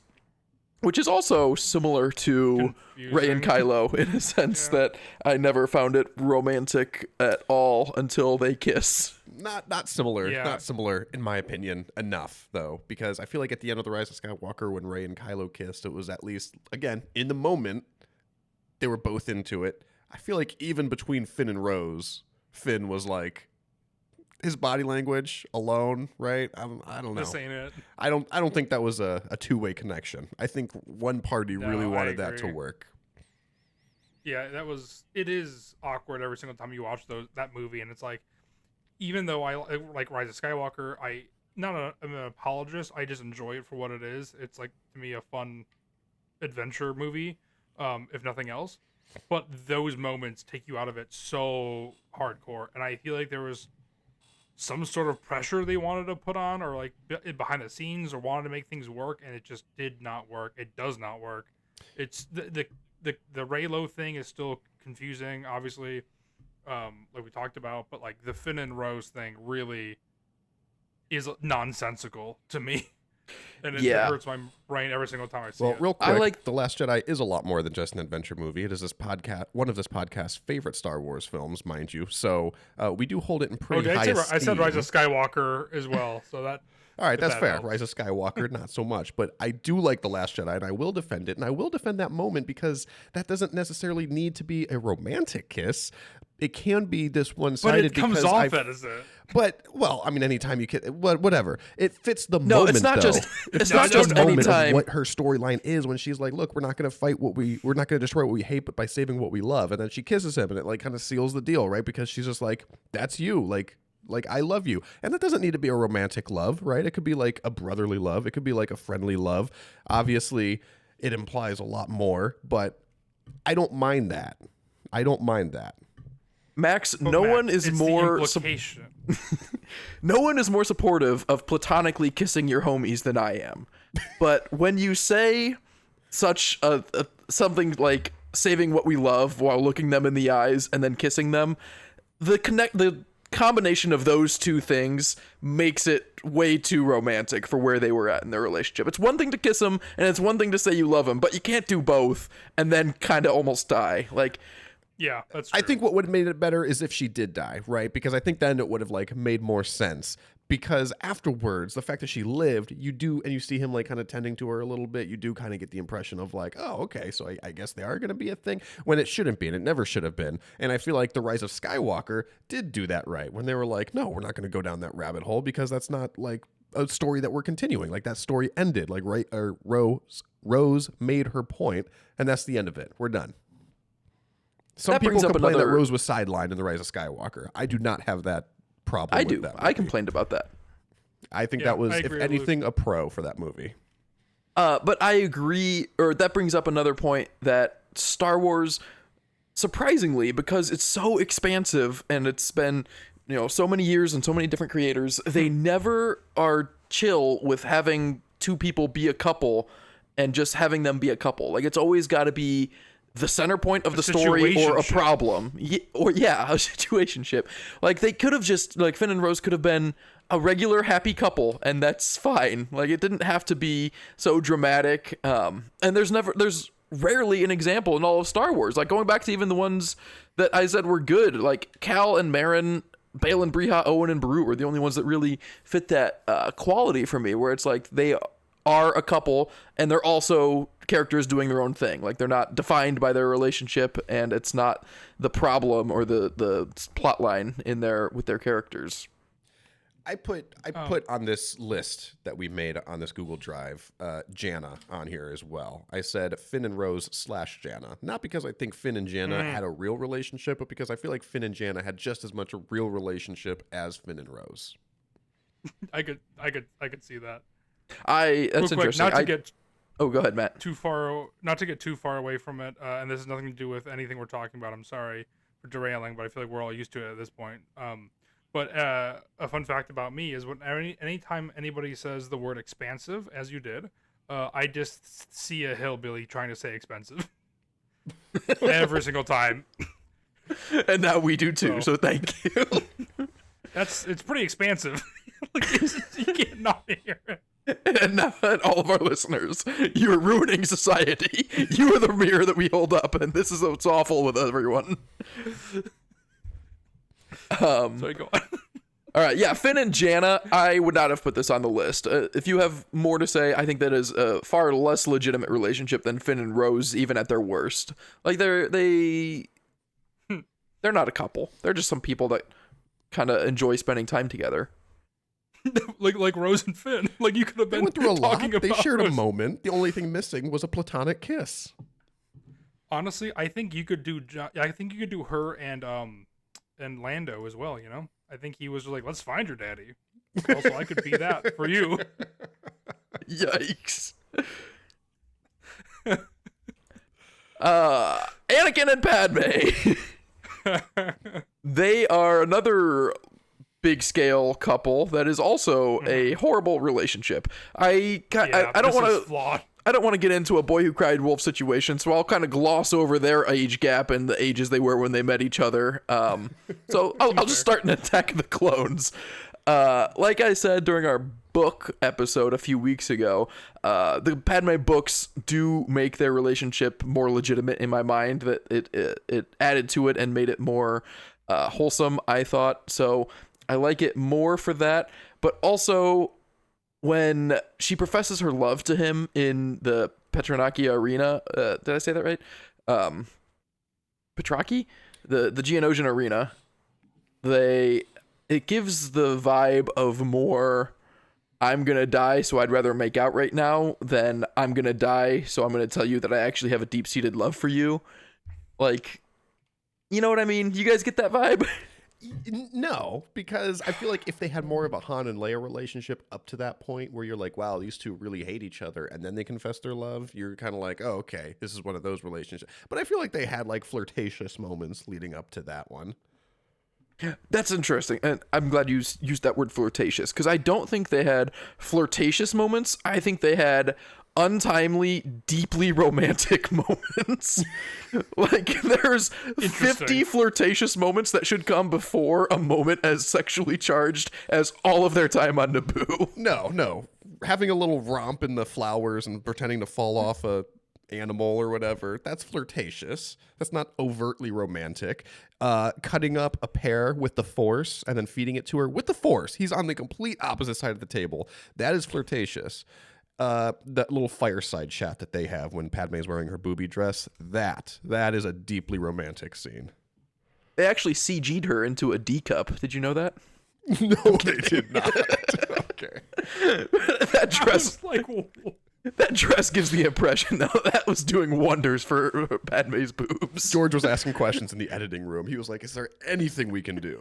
which is also similar to Rey and Kylo in a sense that I never found it romantic at all until they kiss. Not similar. Yeah. Not similar, in my opinion, enough, though, because I feel like at the end of The Rise of Skywalker, when Rey and Kylo kissed, it was at least, again, in the moment, they were both into it. I feel like even between Finn and Rose, Finn was like, his body language alone, right? I don't know. This ain't it. I don't think that was a two-way connection. I think one party really wanted that to work. Yeah, it is awkward every single time you watch that movie, and it's like, even though I like Rise of Skywalker, I'm an apologist. I just enjoy it for what it is. It's like, to me, a fun adventure movie, if nothing else. But those moments take you out of it so hardcore, and I feel like there was some sort of pressure they wanted to put on, or like behind the scenes, or wanted to make things work, and it just did not work. It does not work. It's the Raylo thing is still confusing, obviously, like we talked about, but like the Finn and Rose thing really is nonsensical to me. And it hurts my brain every single time I see it. Well, real quick, The Last Jedi is a lot more than just an adventure movie. It is one of this podcast's favorite Star Wars films, mind you. So we do hold it in pretty high esteem. I said Rise of Skywalker as well, so that... All right, that's fair. Rise of Skywalker, not so much. But I do like The Last Jedi, and I will defend it. And I will defend that moment because that doesn't necessarily need to be a romantic kiss. It can be this one-sided. But it comes off as it. But, well, I mean, anytime you can, whatever. It fits the moment, it's not though. It's not just anytime. What her storyline is when she's like, look, we're not going to fight we're not going to destroy what we hate, but by saving what we love. And then she kisses him, and it like kind of seals the deal, right? Because she's just like, that's you. Like I love you. And that doesn't need to be a romantic love, right? It could be like a brotherly love. It could be like a friendly love. Obviously, it implies a lot more, but I don't mind that. Max, no one is more supportive of platonically kissing your homies than I am. But when you say such something like saving what we love while looking them in the eyes and then kissing them, the combination of those two things makes it way too romantic for where they were at in their relationship. It's one thing to kiss them and it's one thing to say you love them, but you can't do both and then kind of almost die. Like, yeah, that's true. I think what would have made it better is if she did die, right? Because I think then it would have like made more sense. Because afterwards, the fact that she lived, you see him like kind of tending to her a little bit, you do kind of get the impression of like, oh, okay, so I guess they are going to be a thing, when it shouldn't be, and it never should have been. And I feel like The Rise of Skywalker did do that right, when they were like, no, we're not going to go down that rabbit hole because that's not like a story that we're continuing. Like that story ended, like Rose made her point, and that's the end of it. We're done. Some people complain that Rose was sidelined in The Rise of Skywalker. I do not have that problem with that movie. I complained about that. I think that was, if anything, a pro for that movie. But I agree, or that brings up another point, that Star Wars, surprisingly, because it's so expansive and it's been, so many years and so many different creators, they never are chill with having two people be a couple and just having them be a couple. Like, it's always got to be the center point of the story or a problem, a situationship. Like, they could have just, like, Finn and Rose could have been a regular happy couple, and that's fine. Like, it didn't have to be so dramatic. And there's rarely an example in all of Star Wars. Like, going back to even the ones that I said were good, like Cal and Marin, Bail and Breha, Owen and Beru were the only ones that really fit that quality for me, where it's like they are a couple and they're also characters doing their own thing. Like, they're not defined by their relationship, and it's not the problem or the plot line with their characters. I put on this list that we made on this Google Drive, Jana on here as well. I said Finn and Rose / Jana, not because I think Finn and Jana had a real relationship, but because I feel like Finn and Jana had just as much a real relationship as Finn and Rose. I could see that. That's interesting. Go ahead, Matt. Not to get too far away from it, and this has nothing to do with anything we're talking about. I'm sorry for derailing, but I feel like we're all used to it at this point. But a fun fact about me is when anytime anybody says the word expansive, as you did, I just see a hillbilly trying to say expensive every single time. And now we do too. So thank you. It's pretty expansive. You can't not hear it. And now, all of our listeners, you're ruining society. You are the mirror that we hold up, and this is what's awful with everyone. Sorry, go on. All right, yeah, Finn and Jana, I would not have put this on the list. If you have more to say, I think that is a far less legitimate relationship than Finn and Rose, even at their worst. Like, they're not a couple. They're just some people that kind of enjoy spending time together. like Rose and Finn. Like, you could have been went through a lot. About they shared Rose. A moment. The only thing missing was a platonic kiss. Honestly, I think you could do her and Lando as well. I think he was like, let's find your daddy. Also, I could be that for you. Yikes. Anakin and Padme. They are another big scale couple that is also a horrible relationship. I don't want to get into a Boy Who Cried Wolf situation, so I'll kind of gloss over their age gap and the ages they were when they met each other. So I'll just start an Attack of the Clones. Like I said during our book episode a few weeks ago, the Padme books do make their relationship more legitimate in my mind. That it added to it and made it more wholesome, I thought. So I like it more for that. But also, when she professes her love to him in the Petronaki arena, did I say that right? Petraki? The Geonosian arena. It gives the vibe of more, I'm gonna die, so I'd rather make out right now, than I'm gonna die, so I'm gonna tell you that I actually have a deep-seated love for you. Like, you know what I mean? You guys get that vibe? No, because I feel like if they had more of a Han and Leia relationship up to that point where you're like, wow, these two really hate each other, and then they confess their love, you're kind of like, oh, okay, this is one of those relationships. But I feel like they had like flirtatious moments leading up to that one. That's interesting, and I'm glad you used that word flirtatious, because I don't think they had flirtatious moments. I think they had untimely, deeply romantic moments. Like, there's 50 flirtatious moments that should come before a moment as sexually charged as all of their time on Naboo. No. Having a little romp in the flowers and pretending to fall off a animal or whatever, that's flirtatious. That's not overtly romantic. Cutting up a pear with the Force and then feeding it to her with the Force. He's on the complete opposite side of the table. That is flirtatious. That little fireside chat that they have when Padme's wearing her booby dress, that is a deeply romantic scene. They actually CG'd her into a D cup. Did you know that? No, they did not. Okay. That dress, that dress gives the impression that was doing wonders for Padme's boobs. George was asking questions in the editing room. He was like, is there anything we can do?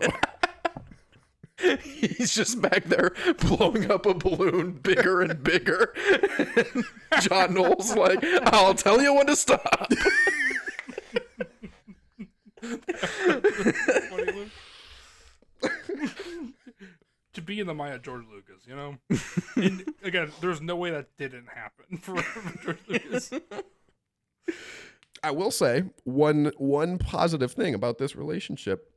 He's just back there blowing up a balloon bigger and bigger. And John Knowles like, I'll tell you when to stop. To be in the mind of George Lucas, you know? And again, there's no way that didn't happen for George Lucas. I will say one positive thing about this relationship.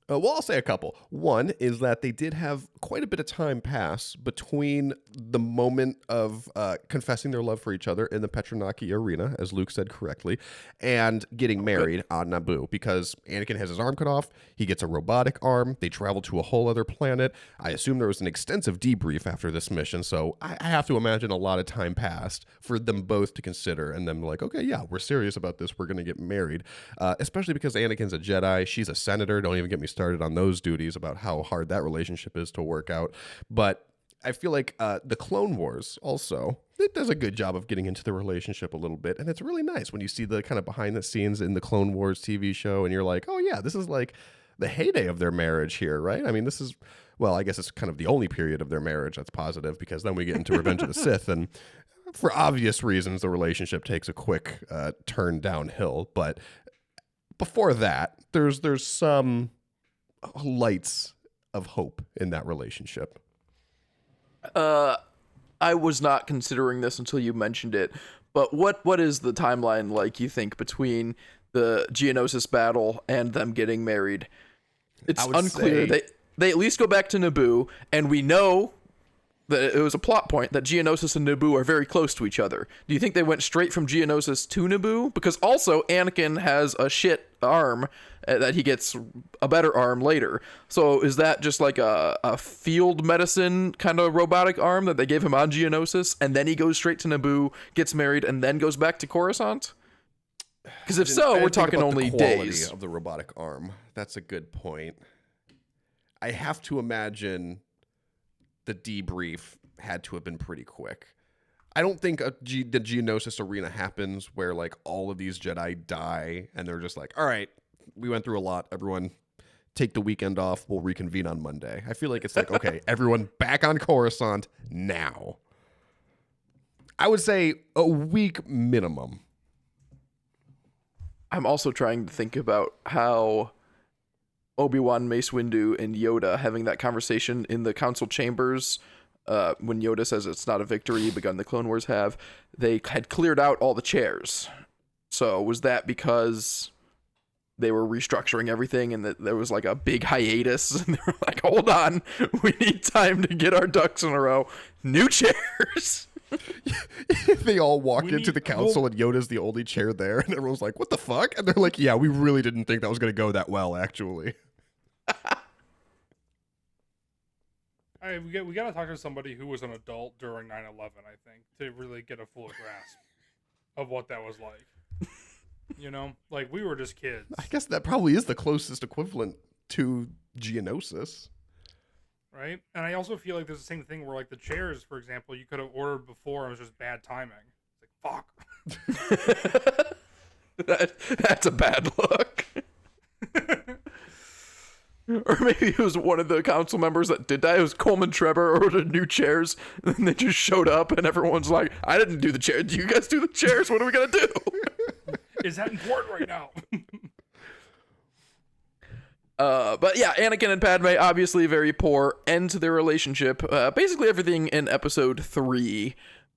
Well, I'll say a couple. One is that they did have quite a bit of time pass between the moment of confessing their love for each other in the Petronaki arena, as Luke said correctly, and getting married on Naboo, because Anakin has his arm cut off. He gets a robotic arm. They travel to a whole other planet. I assume there was an extensive debrief after this mission, so I have to imagine a lot of time passed for them both to consider, and them like, okay, yeah, we're serious about this. We're going to get married, especially because Anakin's a Jedi. She's a senator. Don't even get me started on those duties about how hard that relationship is to work out. But I feel like the Clone Wars also, it does a good job of getting into the relationship a little bit. And it's really nice when you see the kind of behind the scenes in the Clone Wars TV show and you're like, oh yeah, this is like the heyday of their marriage here, right? I mean, this is, well, I guess it's kind of the only period of their marriage that's positive, because then we get into Revenge of the Sith, and for obvious reasons, the relationship takes a quick turn downhill. But before that, there's some lights of hope in that relationship. I was not considering this until you mentioned it, but what is the timeline like, you think, between the Geonosis battle and them getting married? It's unclear. They at least go back to Naboo, and we know that it was a plot point that Geonosis and Naboo are very close to each other. Do you think they went straight from Geonosis to Naboo? Because also Anakin has a shit arm that he gets a better arm later. So is that just like a field medicine kind of robotic arm that they gave him on Geonosis, and then he goes straight to Naboo, gets married, and then goes back to Coruscant? Because if so, we're talking only days of the robotic arm. That's a good point. I have to imagine the debrief had to have been pretty quick. I don't think the Geonosis arena happens where like all of these Jedi die and they're just like, all right, we went through a lot. Everyone take the weekend off. We'll reconvene on Monday. I feel like it's like, okay, everyone back on Coruscant now. I would say a week minimum. I'm also trying to think about how Obi-Wan, Mace Windu, and Yoda having that conversation in the council chambers. When Yoda says it's not a victory begun the Clone Wars have, they had cleared out all the chairs. So was that because they were restructuring everything and that there was like a big hiatus and they were like, hold on, we need time to get our ducks in a row. New chairs. They all walk into the council and Yoda's the only chair there and everyone's like, what the fuck? And they're like, yeah, we really didn't think that was going to go that well, actually. We got to talk to somebody who was an adult during 9/11, I think, to really get a full grasp of what that was like. You know, like we were just kids. I guess that probably is the closest equivalent to Geonosis. Right? And I also feel like there's the same thing where, like, the chairs, for example, you could have ordered before and it was just bad timing. It's like, fuck. That's a bad look. Or maybe it was one of the council members that did that. It was Coleman Trevor ordered new chairs, and then they just showed up, and everyone's like, I didn't do the chairs. Do you guys do the chairs? What are we going to do? Is that important right now? But yeah, Anakin and Padme, obviously very poor end to their relationship. Basically everything in episode 3.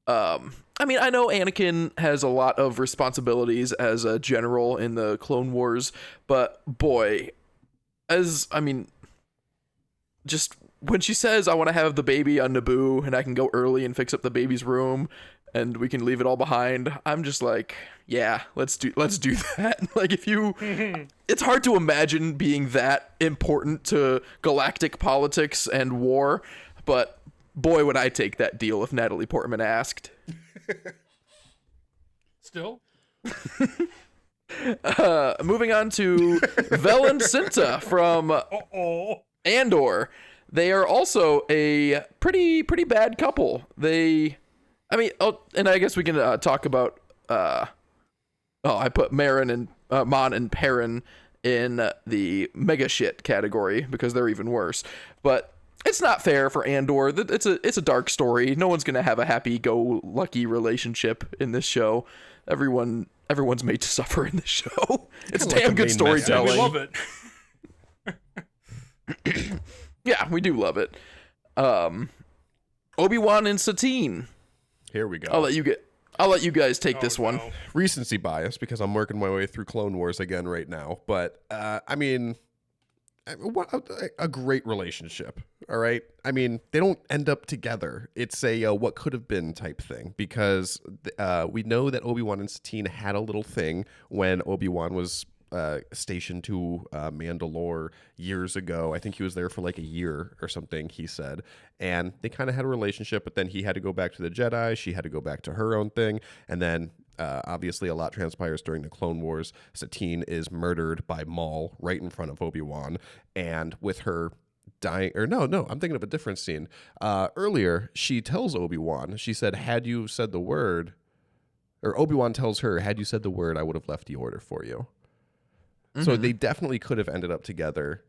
I mean, I know Anakin has a lot of responsibilities as a general in the Clone Wars, but boy, just when she says, I want to have the baby on Naboo and I can go early and fix up the baby's room and we can leave it all behind, I'm just like, yeah, let's do that. Like, if you, it's hard to imagine being that important to galactic politics and war, but boy, would I take that deal if Natalie Portman asked. Still? Moving on to Vel and Cinta from Andor. They are also a pretty bad couple. And I guess we can talk about. I put Marin and Mon and Perrin in the mega shit category because they're even worse. But it's not fair for Andor. It's a dark story. No one's gonna have a happy-go-lucky relationship in this show. Everyone's made to suffer in this show. It's damn good storytelling. We love it. Yeah, we do love it. Obi-Wan and Satine. Here we go. I'll let you guys take this one. No. Recency bias because I'm working my way through Clone Wars again right now. But what a great relationship. All right. I mean, they don't end up together. It's a what could have been type thing because we know that Obi-Wan and Satine had a little thing when Obi-Wan was stationed to Mandalore years ago. I think he was there for like a year or something, he said. And they kind of had a relationship, but then he had to go back to the Jedi. She had to go back to her own thing. And then obviously a lot transpires during the Clone Wars. Satine is murdered by Maul right in front of Obi-Wan. And with her dying, or no, I'm thinking of a different scene. Earlier, she tells Obi-Wan, she said, had you said the word, or Obi-Wan tells her, had you said the word, I would have left the order for you. So they definitely could have ended up together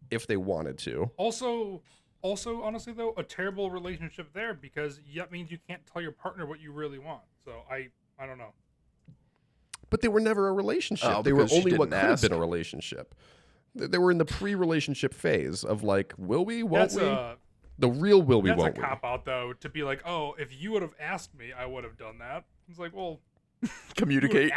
if they wanted to. Also, honestly though, a terrible relationship there because that means you can't tell your partner what you really want. So I don't know. But they were never a relationship. They were only what could have been a relationship. They were in the pre-relationship phase of like, will we, won't we? The real will we, won't we. That's a cop-out though, to be like, oh, if you would have asked me, I would have done that. It's like, well, communicate.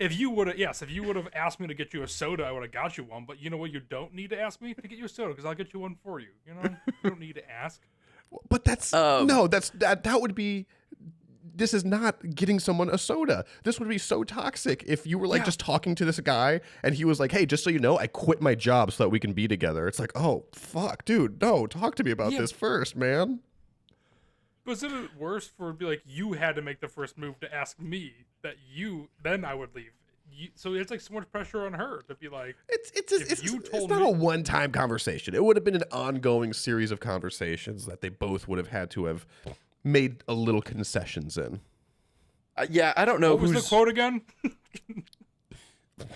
If you would have asked me to get you a soda, I would have got you one. But you know what? You don't need to ask me to get you a soda because I'll get you one for you. You know, you don't need to ask. But that's that would be. This is not getting someone a soda. This would be so toxic if you were like just talking to this guy and he was like, "Hey, just so you know, I quit my job so that we can be together." It's like, oh fuck, dude, no, talk to me about this first, man. But isn't it worse for it to be like you had to make the first move to ask me that then I would leave? So it's like so much pressure on her to be like, it's not a one-time conversation. It would have been an ongoing series of conversations that they both would have had to have made a little concessions in. Yeah, I don't know. What was the quote again?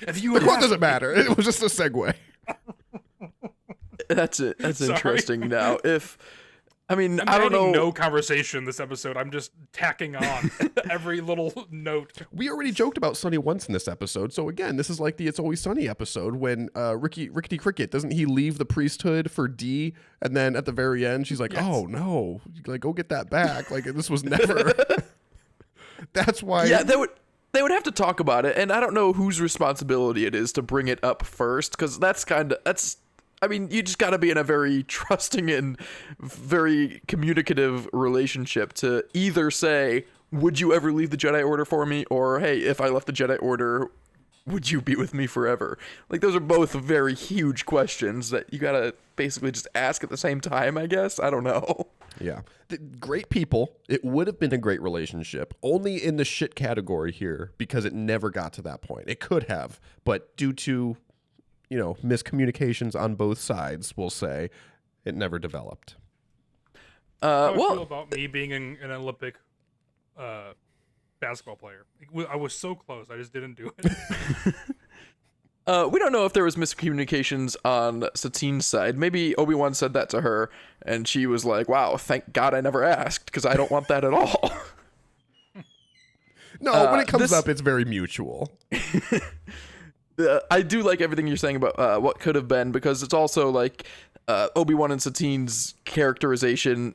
The quote doesn't matter. It was just a segue. That's it. That's interesting. Now, if I mean, I'm I don't know. No conversation this episode. I'm just tacking on every little note. We already joked about Sunny once in this episode, so again, this is like the It's Always Sunny episode when Rickety Cricket, doesn't he leave the priesthood for Dee, and then at the very end she's like, "Oh no, like go get that back." Like this was never. That's why. Yeah, they would have to talk about it, and I don't know whose responsibility it is to bring it up first, because I mean, you just got to be in a very trusting and very communicative relationship to either say, would you ever leave the Jedi Order for me? Or, hey, if I left the Jedi Order, would you be with me forever? Like, those are both very huge questions that you got to basically just ask at the same time, I guess. I don't know. Yeah. Great people. It would have been a great relationship, only in the shit category here, because it never got to that point. It could have, but due to miscommunications on both sides, we'll say, it never developed. How do you feel about me being an Olympic basketball player? I was so close, I just didn't do it. We don't know if there was miscommunications on Satine's side. Maybe Obi-Wan said that to her, and she was like, wow, thank God I never asked, because I don't want that at all. No, when it comes up, it's very mutual. I do like everything you're saying about what could have been, because it's also like Obi-Wan and Satine's characterization.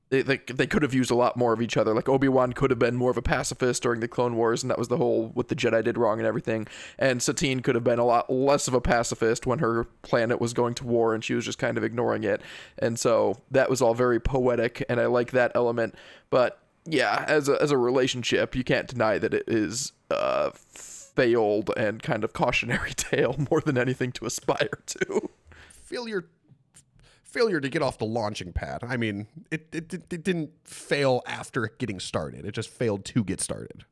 They could have used a lot more of each other. Like Obi-Wan could have been more of a pacifist during the Clone Wars, and that was the whole what the Jedi did wrong and everything. And Satine could have been a lot less of a pacifist when her planet was going to war and she was just kind of ignoring it. And so that was all very poetic, and I like that element. But yeah, as a relationship, you can't deny that it is failed and kind of cautionary tale more than anything to aspire to. Failure to get off the launching pad. I mean, it didn't fail after getting started. It just failed to get started.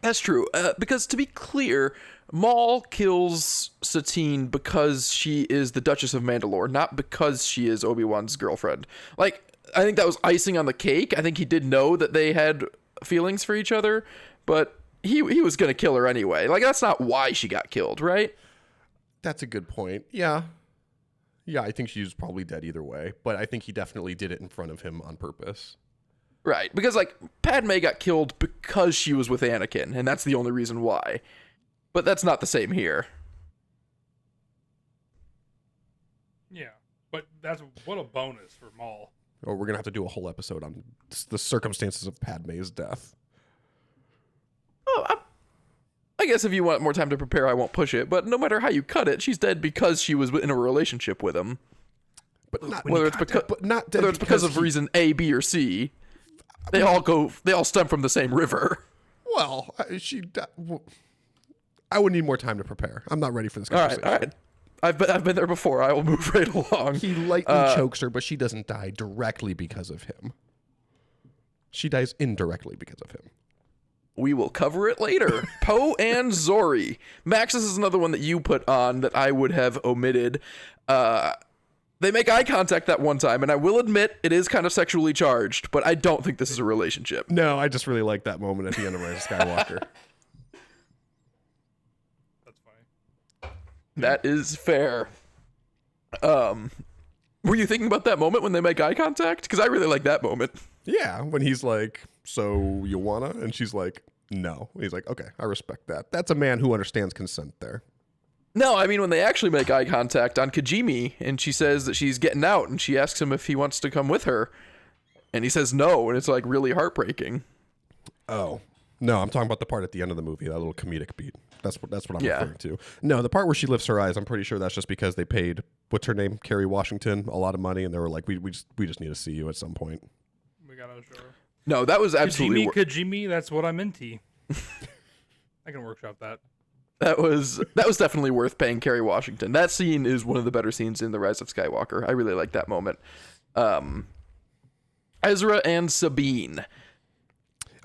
That's true. Because to be clear, Maul kills Satine because she is the Duchess of Mandalore, not because she is Obi-Wan's girlfriend. Like, I think that was icing on the cake. I think he did know that they had feelings for each other, but he was going to kill her anyway. Like, that's not why she got killed, right? That's a good point. Yeah. Yeah, I think she was probably dead either way, but I think he definitely did it in front of him on purpose. Right, because, like, Padme got killed because she was with Anakin, and that's the only reason why. But that's not the same here. Yeah, but what a bonus for Maul. Oh, we're going to have to do a whole episode on the circumstances of Padme's death. Oh, I guess if you want more time to prepare, I won't push it. But no matter how you cut it, she's dead because she was in a relationship with him. But not whether it's because of reason A, B, or C, they all stem from the same river. Well, I would need more time to prepare. I'm not ready for this conversation. All right. I've been there before. I will move right along. He lightly chokes her, but she doesn't die directly because of him. She dies indirectly because of him. We will cover it later. Poe and Zori. Max, this is another one that you put on that I would have omitted. They make eye contact that one time, and I will admit it is kind of sexually charged, but I don't think this is a relationship. No, I just really like that moment at the end of Rise of Skywalker. That's funny. That is fair. Were you thinking about that moment when they make eye contact? Because I really like that moment. Yeah, when he's like, so you wanna? And she's like, no. He's like, okay, I respect that. That's a man who understands consent there. No, I mean when they actually make eye contact on Kijimi, and she says that she's getting out, and she asks him if he wants to come with her, and he says no, and it's like really heartbreaking. Oh. No, I'm talking about the part at the end of the movie, that little comedic beat. That's what I'm referring to. No, the part where she lifts her eyes, I'm pretty sure that's just because they paid, what's her name, Kerry Washington, a lot of money, and they were like, we just need to see you at some point. We gotta show her. No, that was absolutely... Kijimi, that's what I'm into. I can workshop that. That was definitely worth paying Kerry Washington. That scene is one of the better scenes in The Rise of Skywalker. I really like that moment. Ezra and Sabine.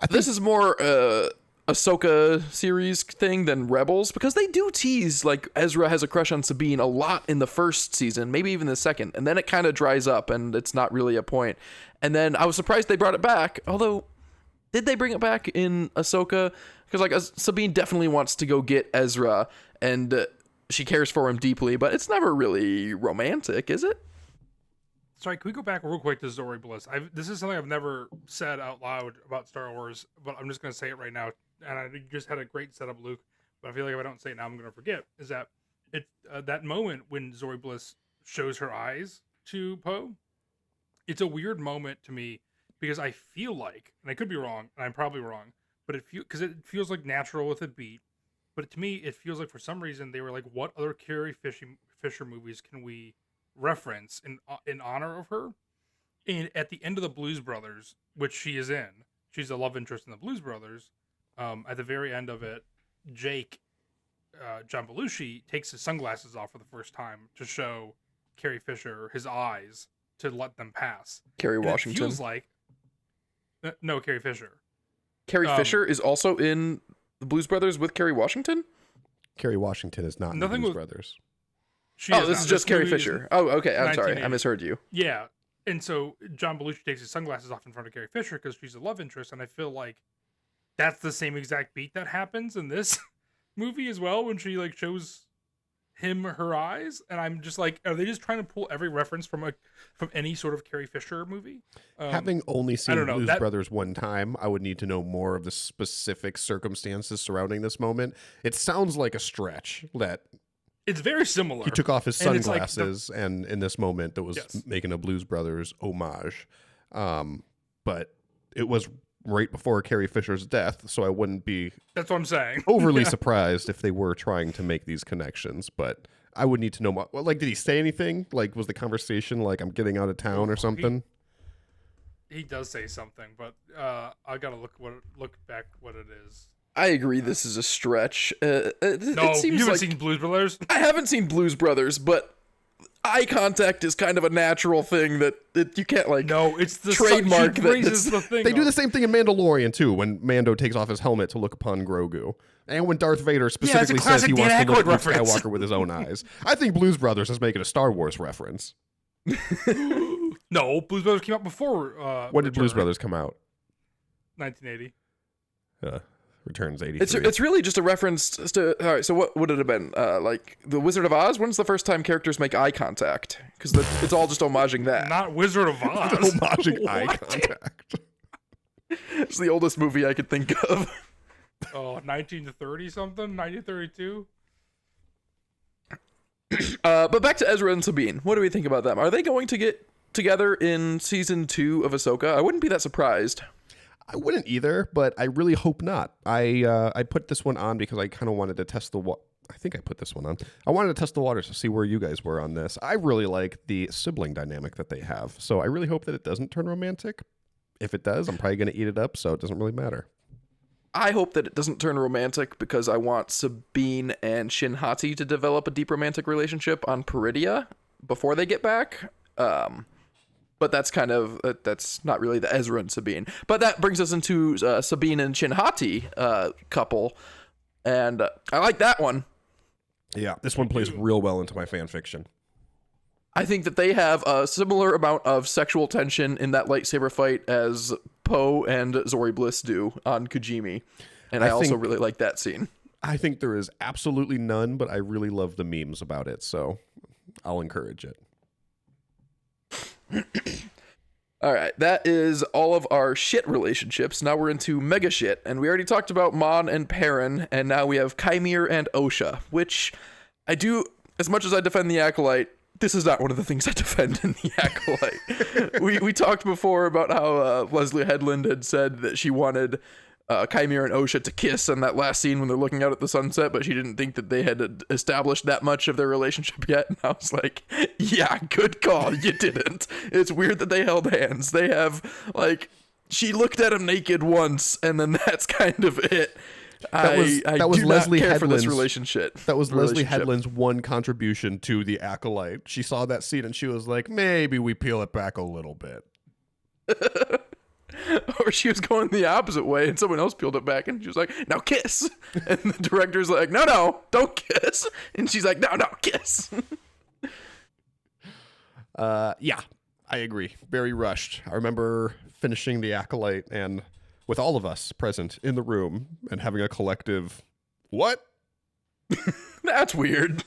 This is more Ahsoka series thing than Rebels, because they do tease like Ezra has a crush on Sabine a lot in the first season, maybe even the second, and then it kind of dries up and it's not really a point. And then I was surprised they brought it back, although did they bring it back in Ahsoka? Because like Sabine definitely wants to go get Ezra and she cares for him deeply, but it's never really romantic, is it? Sorry, can we go back real quick to Zori Bliss? This is something I've never said out loud about Star Wars, but I'm just going to say it right now. And I just had a great setup, Luke. But I feel like if I don't say it now, I'm going to forget. Is that that moment when Zori Bliss shows her eyes to Poe? It's a weird moment to me because I feel like, and I could be wrong, and I'm probably wrong, but it feels like natural with a beat. But to me, it feels like for some reason they were like, what other Carrie Fisher movies can we reference in honor of her? And at the end of the Blues Brothers, which she is in, she's a love interest in the Blues Brothers. At the very end of it, Jake, John Belushi, takes his sunglasses off for the first time to show Carrie Fisher his eyes to let them pass. Kerry Washington. It feels like no, Carrie Fisher. Carrie Fisher is also in the Blues Brothers with Kerry Washington? Kerry Washington is not in the Blues Brothers. This is just Carrie Fisher. Oh, okay. I'm sorry. I misheard you. Yeah. And so John Belushi takes his sunglasses off in front of Carrie Fisher because she's a love interest, and I feel like that's the same exact beat that happens in this movie as well when she like shows him her eyes, and I'm just like, are they just trying to pull every reference from any sort of Carrie Fisher movie? Having only seen Blues Brothers one time, I would need to know more of the specific circumstances surrounding this moment. It sounds like a stretch that it's very similar. He took off his sunglasses, and in this moment, that was making a Blues Brothers homage. But it was right before Carrie Fisher's death, so I wouldn't be that's what I'm saying. overly surprised if they were trying to make these connections, but I would need to know more. Well, like, did he say anything? Like, was the conversation like, I'm getting out of town or something? He does say something, but I gotta look back what it is. I agree this is a stretch. No, you haven't seen Blues Brothers? I haven't seen Blues Brothers, but eye contact is kind of a natural thing that you can't like. No, it's the trademark. They do the same thing in Mandalorian too, when Mando takes off his helmet to look upon Grogu, and when Darth Vader specifically says he wants to look at Luke Skywalker with his own eyes. I think Blues Brothers is making a Star Wars reference. No, Blues Brothers came out before. When did Blues Brothers come out? 1980. Returns 83. It's really just a reference to. All right, so what would it have been? Like the Wizard of Oz? When's the first time characters make eye contact? Because it's all just homaging that. Not Wizard of Oz. Homaging eye contact. It's the oldest movie I could think of. Oh, 1930 something? 1932? But back to Ezra and Sabine. What do we think about them? Are they going to get together in season 2 of Ahsoka? I wouldn't be that surprised. I wouldn't either, but I really hope not. I put this one on because I kind of wanted to test the I think I put this one on. I wanted to test the waters to see where you guys were on this. I really like the sibling dynamic that they have, so I really hope that it doesn't turn romantic. If it does, I'm probably going to eat it up, so it doesn't really matter. I hope that it doesn't turn romantic because I want Sabine and Shin Hati to develop a deep romantic relationship on Peridia before they get back. But that's that's not really the Ezra and Sabine. But that brings us into Sabine and Shin Hati couple, and I like that one. Yeah, this one plays real well into my fan fiction. I think that they have a similar amount of sexual tension in that lightsaber fight as Poe and Zori Bliss do on Kijimi, and I also really like that scene. I think there is absolutely none, but I really love the memes about it, so I'll encourage it. All right, that is all of our shit relationships. Now we're into mega shit, and we already talked about Mon and Perrin, and now we have Kymir and Osha, which I do, as much as I defend the Acolyte, this is not one of the things I defend in the Acolyte. we talked before about how Leslie Headland had said that she wanted Kymir and Osha to kiss in that last scene when they're looking out at the sunset, but she didn't think that they had established that much of their relationship yet. And I was like, yeah, good call. You didn't. It's weird that they held hands. They have, like, she looked at him naked once, and then that's kind of it. That was Leslie Headland's relationship. That was Leslie Headland's one contribution to the Acolyte. She saw that scene and she was like, maybe we peel it back a little bit. Or she was going the opposite way and someone else peeled it back and she was like, now kiss. And the director's like, no, don't kiss. And she's like, no, kiss. Yeah, I agree. Very rushed. I remember finishing the Acolyte and with all of us present in the room and having a collective, what? That's weird.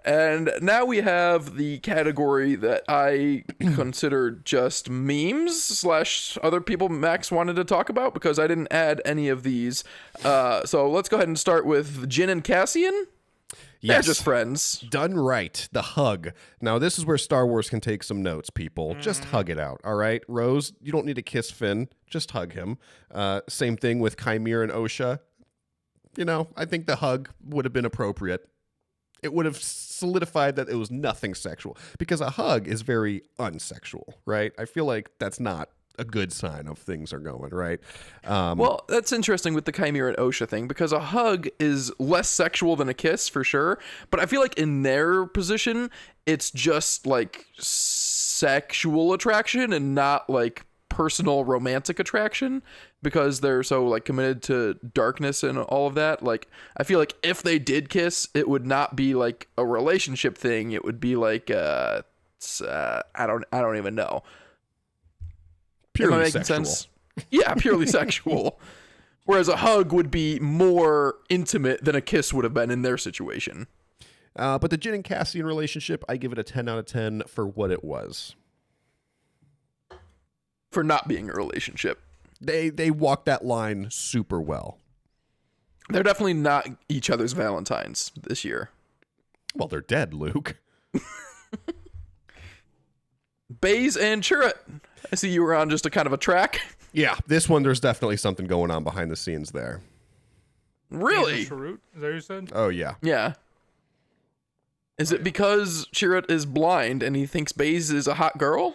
And now we have the category that I consider just memes slash other people Max wanted to talk about because I didn't add any of these. So let's go ahead and start with Jin and Cassian. Yes. They're just friends. Done right. The hug. Now, this is where Star Wars can take some notes, people. Just hug it out, all right? Rose, you don't need to kiss Finn. Just hug him. Same thing with Chimera and Osha. You know, I think the hug would have been appropriate. It would have solidified that it was nothing sexual. Because a hug is very unsexual, right? I feel like that's not a good sign of things are going, right? Well, that's interesting with the Chimera and Osha thing because a hug is less sexual than a kiss for sure. But I feel like in their position, it's just like sexual attraction and not like personal romantic attraction because they're so like committed to darkness and all of that. Like, I feel like if they did kiss, it would not be like a relationship thing. It would be like, I don't even know. Purely Am I making sexual. sense? Yeah, purely sexual. Whereas a hug would be more intimate than a kiss would have been in their situation. But the Jin and Cassian relationship, I give it a 10 out of 10 for what it was. For not being a relationship. They walked that line super well. They're definitely not each other's Valentines this year. Well, they're dead, Luke. Baze and Chirrut. I see you were on just a kind of a track. Yeah, this one, there's definitely something going on behind the scenes there. Really? Chirrut? Is that what you said? Oh, yeah. Yeah. Is it because Chirrut is blind and he thinks Baze is a hot girl?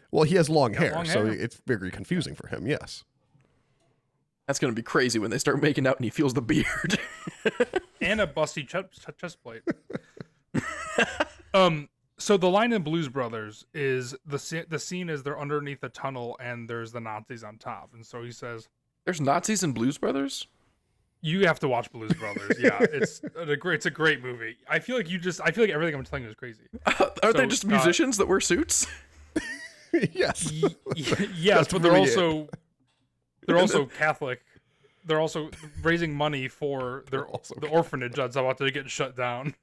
Well, he has long hair, long so hair. it's very confusing for him, yes. That's going to be crazy when they start making out and he feels the beard. And a busty chest plate. So the line in Blues Brothers is the scene is they're underneath the tunnel and there's the Nazis on top, and so he says, There's Nazis in Blues Brothers? "You have to watch Blues Brothers." Yeah, it's a great movie. I feel like everything I'm telling you is crazy. Aren't they just musicians that wear suits? Yes. Yes, but they're really also Catholic. They're also raising money for the orphanage that's about to get shut down.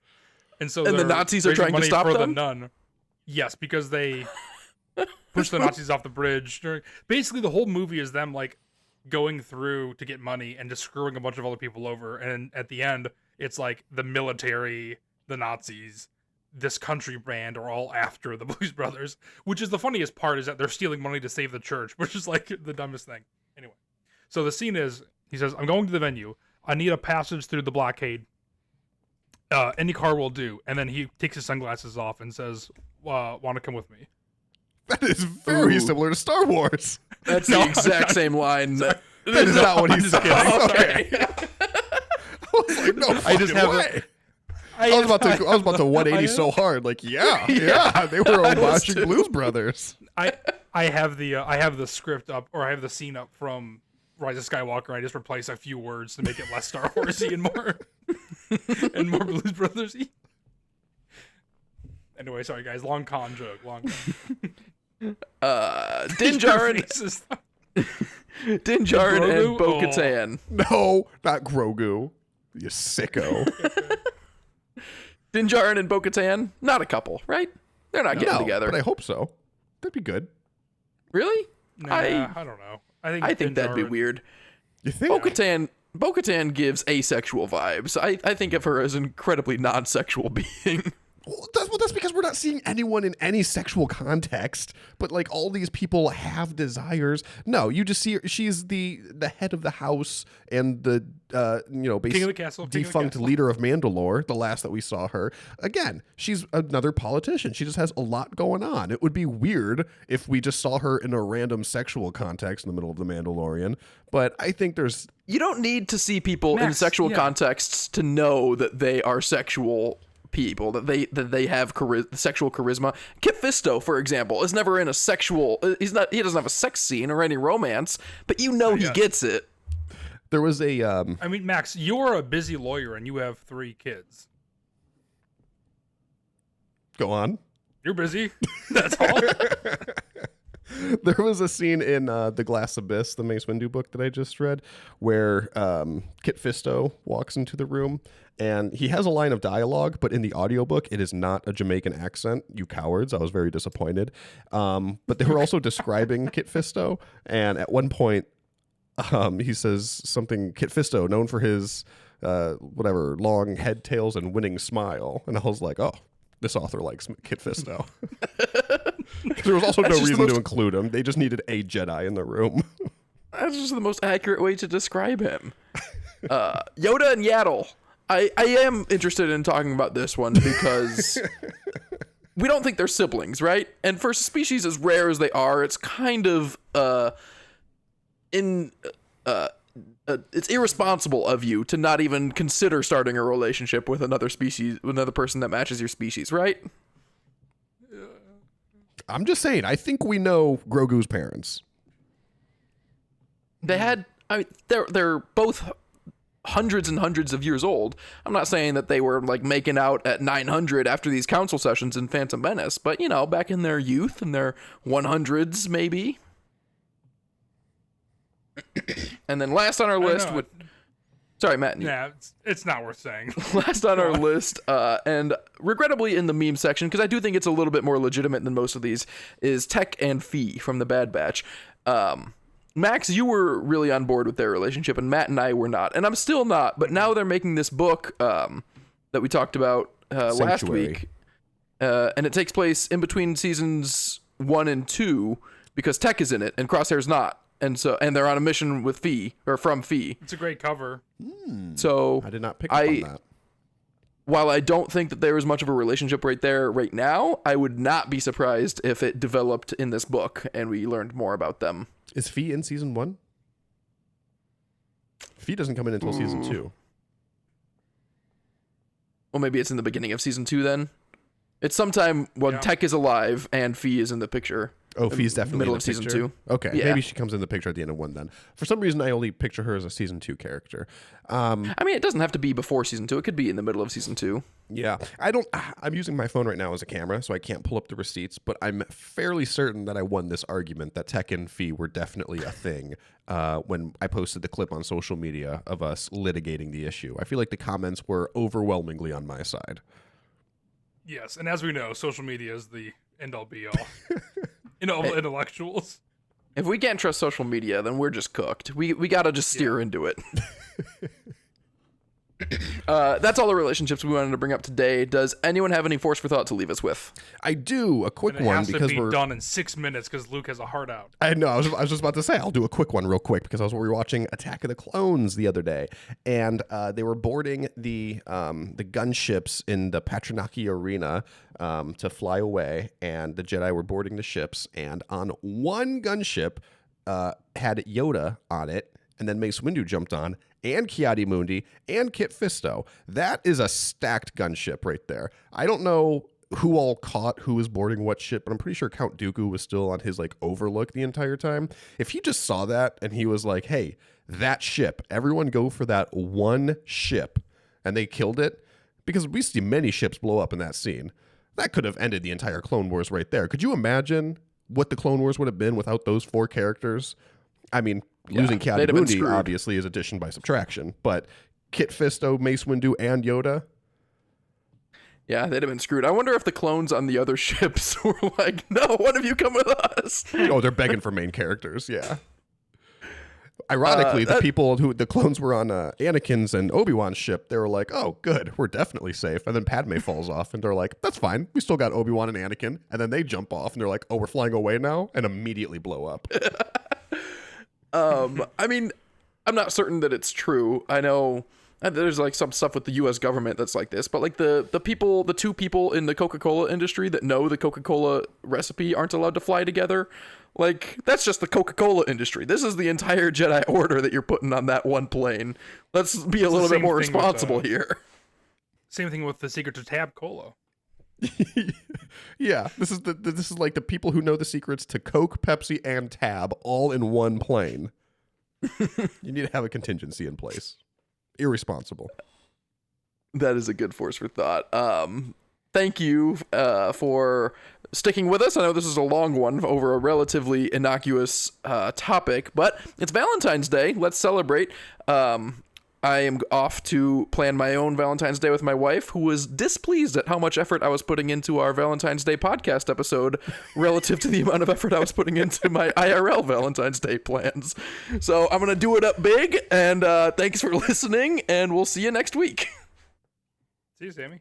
And so the Nazis are trying to stop for them? the nun. Yes, because they push the Nazis off the bridge. Basically, the whole movie is them like going through to get money and just screwing a bunch of other people over. And at the end, it's like the military, the Nazis, this country band are all after the Blues Brothers. Which is the funniest part is that they're stealing money to save the church, which is like the dumbest thing. Anyway, so the scene is he says, "I'm going to the venue. I need a passage through the blockade. Any car will do." And then he takes his sunglasses off and says, "Want to come with me?" That is very Ooh. similar to Star Wars. That's the exact same line. That is not what he said. Okay. I was like, no I just fucking have way. I was about to 180 so hard. Like, yeah, they were homaging Blues Brothers. I have the script up, or I have the scene up from Rise of Skywalker. I just replace a few words to make it less Star Warsy and more Blues Brothers-y. Anyway, sorry guys, long con joke. Din Djarin and Bo-Katan. No, not Grogu. You sicko. Din Djarin and Bo-Katan, not a couple, right? They're not getting together. But I hope so. That'd be good. Really? Nah, I don't know. I think that'd be weird. You think? Bo-Katan gives asexual vibes. I think of her as an incredibly non-sexual being. Well, that's because we're not seeing anyone in any sexual context. But like all these people have desires. No, you just see her, she's the head of the house and the King of the castle, defunct leader of Mandalore. The last that we saw her. Again, she's another politician. She just has a lot going on. It would be weird if we just saw her in a random sexual context in the middle of the Mandalorian. But I think there's. You don't need to see people in sexual contexts to know that they are sexual people, that they have sexual charisma. Kit Fisto, for example, is never in a sexual. He doesn't have a sex scene or any romance, but he gets it. There was a. I mean, Max, you're a busy lawyer and you have 3 kids. Go on. You're busy. That's all. There was a scene in The Glass Abyss, the Mace Windu book that I just read, where Kit Fisto walks into the room and he has a line of dialogue, but in the audiobook, it is not a Jamaican accent. You cowards. I was very disappointed. But they were also describing Kit Fisto. And at one point, he says something, Kit Fisto, known for his long head tails and winning smile. And I was like, oh, this author likes Kit Fisto. There was also no reason to include him. They just needed a Jedi in the room. That's just the most accurate way to describe him. Yoda and Yaddle. I am interested in talking about this one because we don't think they're siblings, right? And for a species as rare as they are, it's kind of it's irresponsible of you to not even consider starting a relationship with another person that matches your species, right? I'm just saying, I think we know Grogu's parents. They're both hundreds and hundreds of years old. I'm not saying that they were like making out at 900 after these council sessions in Phantom Menace, but back in their youth, in their 100s maybe. And then last on our list sorry, Matt. Yeah, it's not worth saying. Last on our list, and regrettably in the meme section, because I do think it's a little bit more legitimate than most of these, is Tech and Fee from the Bad Batch. Max, you were really on board with their relationship, and Matt and I were not, and I'm still not. But now they're making this book that we talked about last week, and it takes place in between seasons 1 and 2 because Tech is in it and Crosshair's not. And they're on a mission with Fee, or from Fee. It's a great cover. So I did not pick up on that. While I don't think that there is much of a relationship right there right now, I would not be surprised if it developed in this book and we learned more about them. Is Fee in season 1? Fee doesn't come in until season 2. Well, maybe it's in the beginning of season 2 then. It's sometime when Tech is alive and Fee is in the picture. Oh, Fee's definitely middle in the of season picture? 2. Okay, Yeah. maybe she comes in the picture at the end of 1 then. For some reason, I only picture her as a season 2 character. It doesn't have to be before season 2. It could be in the middle of season 2. Yeah, I'm using my phone right now as a camera, so I can't pull up the receipts, but I'm fairly certain that I won this argument that Tech and Fee were definitely a thing when I posted the clip on social media of us litigating the issue. I feel like the comments were overwhelmingly on my side. Yes, and as we know, social media is the end-all be-all. Intellectuals. If we can't trust social media, then we're just cooked. We got to just steer into it. That's all the relationships we wanted to bring up today. Does anyone have any force for thought to leave us with? I do. A quick and it one has because to be we're done in 6 minutes because Luke has a heart out. I know. I was just about to say I'll do a quick one real quick because we were watching Attack of the Clones the other day, and they were boarding the gunships in the Patronaki Arena to fly away, and the Jedi were boarding the ships, and on one gunship had Yoda on it, and then Mace Windu jumped on, and Ki-Adi-Mundi, and Kit Fisto. That is a stacked gunship right there. I don't know who all caught who was boarding what ship, but I'm pretty sure Count Dooku was still on his overlook the entire time. If he just saw that and he was like, hey, that ship, everyone go for that one ship, and they killed it, because we see many ships blow up in that scene. That could have ended the entire Clone Wars right there. Could you imagine what the Clone Wars would have been without those 4 characters? I mean, losing Ki-Adi-Mundi obviously is addition by subtraction, but Kit Fisto, Mace Windu, and Yoda. Yeah, they'd have been screwed. I wonder if the clones on the other ships were like, no, one of you come with us. Oh, they're begging for main characters, yeah. Ironically, the clones were on Anakin's and Obi-Wan's ship. They were like, oh, good, we're definitely safe. And then Padme falls off, and they're like, that's fine. We still got Obi-Wan and Anakin. And then they jump off, and they're like, oh, we're flying away now? And immediately blow up. I'm not certain that it's true. I know there's some stuff with the U.S. government that's like this, but the 2 people in the Coca-Cola industry that know the Coca-Cola recipe aren't allowed to fly together. That's just the Coca-Cola industry. This is the entire Jedi Order that you're putting on that one plane. Let's be a little bit more responsible here. Same thing with the secret to Tab Cola. Yeah, this is like the people who know the secrets to Coke, Pepsi, and Tab all in one plane. You need to have a contingency in place. Irresponsible. That is a good force for thought. Thank you for sticking with us. I know this is a long one over a relatively innocuous topic, but it's Valentine's Day. Let's celebrate. I am off to plan my own Valentine's Day with my wife, who was displeased at how much effort I was putting into our Valentine's Day podcast episode relative to the amount of effort I was putting into my IRL Valentine's Day plans. So I'm going to do it up big, and thanks for listening, and we'll see you next week. See you, Sammy.